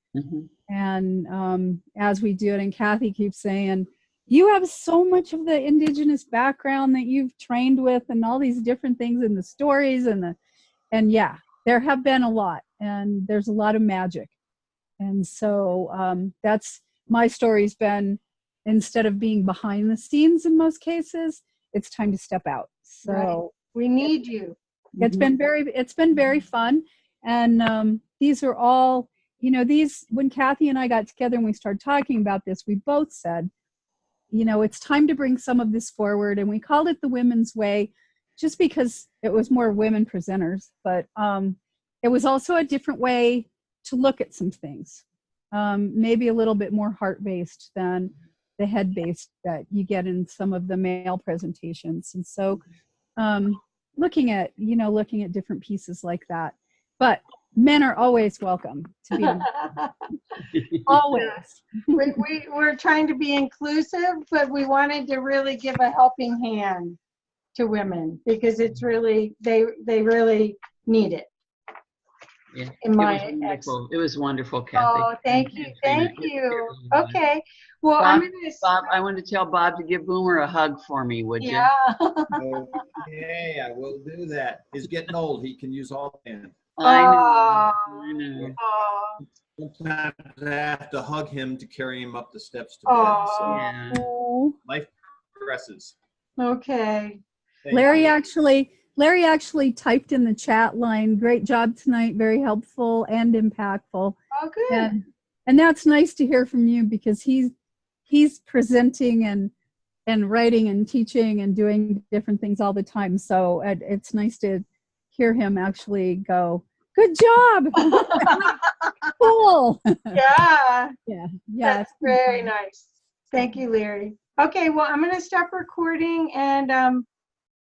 Speaker 2: and as we do it, and Kathy keeps saying, you have so much of the indigenous background that you've trained with, and all these different things in the stories, and yeah, there have been a lot, and there's a lot of magic. And so that's my story's been, instead of being behind the scenes in most cases, it's time to step out. So
Speaker 1: right. We need you.
Speaker 2: It's been very fun. And these are all, when Kathy and I got together and we started talking about this, we both said, it's time to bring some of this forward. And we called it the Women's Way just because it was more women presenters, but it was also a different way to look at some things, maybe a little bit more heart-based than the head-based that you get in some of the male presentations. And so looking at different pieces like that. But men are always welcome to be on. Always.
Speaker 1: We're trying to be inclusive, but we wanted to really give a helping hand to women because it's really, they really need it.
Speaker 3: Yeah,
Speaker 1: It
Speaker 3: was wonderful, Kathy.
Speaker 1: Oh, thank you. Okay. Well,
Speaker 3: Bob, I want to tell Bob to give Boomer a hug for me, would you?
Speaker 1: Yeah.
Speaker 8: Okay, I will do that. He's getting old. He can use all hands.
Speaker 3: I know.
Speaker 8: Sometimes I have to hug him to carry him up the steps to bed. So
Speaker 3: Yeah.
Speaker 8: life progresses.
Speaker 1: Okay.
Speaker 8: Thank
Speaker 2: Larry
Speaker 8: you.
Speaker 2: actually typed in the chat line, great job tonight, very helpful and impactful.
Speaker 1: Oh, good.
Speaker 2: And that's nice to hear from you because he's presenting and writing and teaching and doing different things all the time. So it's nice to hear him actually go, good job. Cool.
Speaker 1: Yeah.
Speaker 2: Yeah.
Speaker 1: That's very nice. Thank you, Larry. Okay, well, I'm going to stop recording, and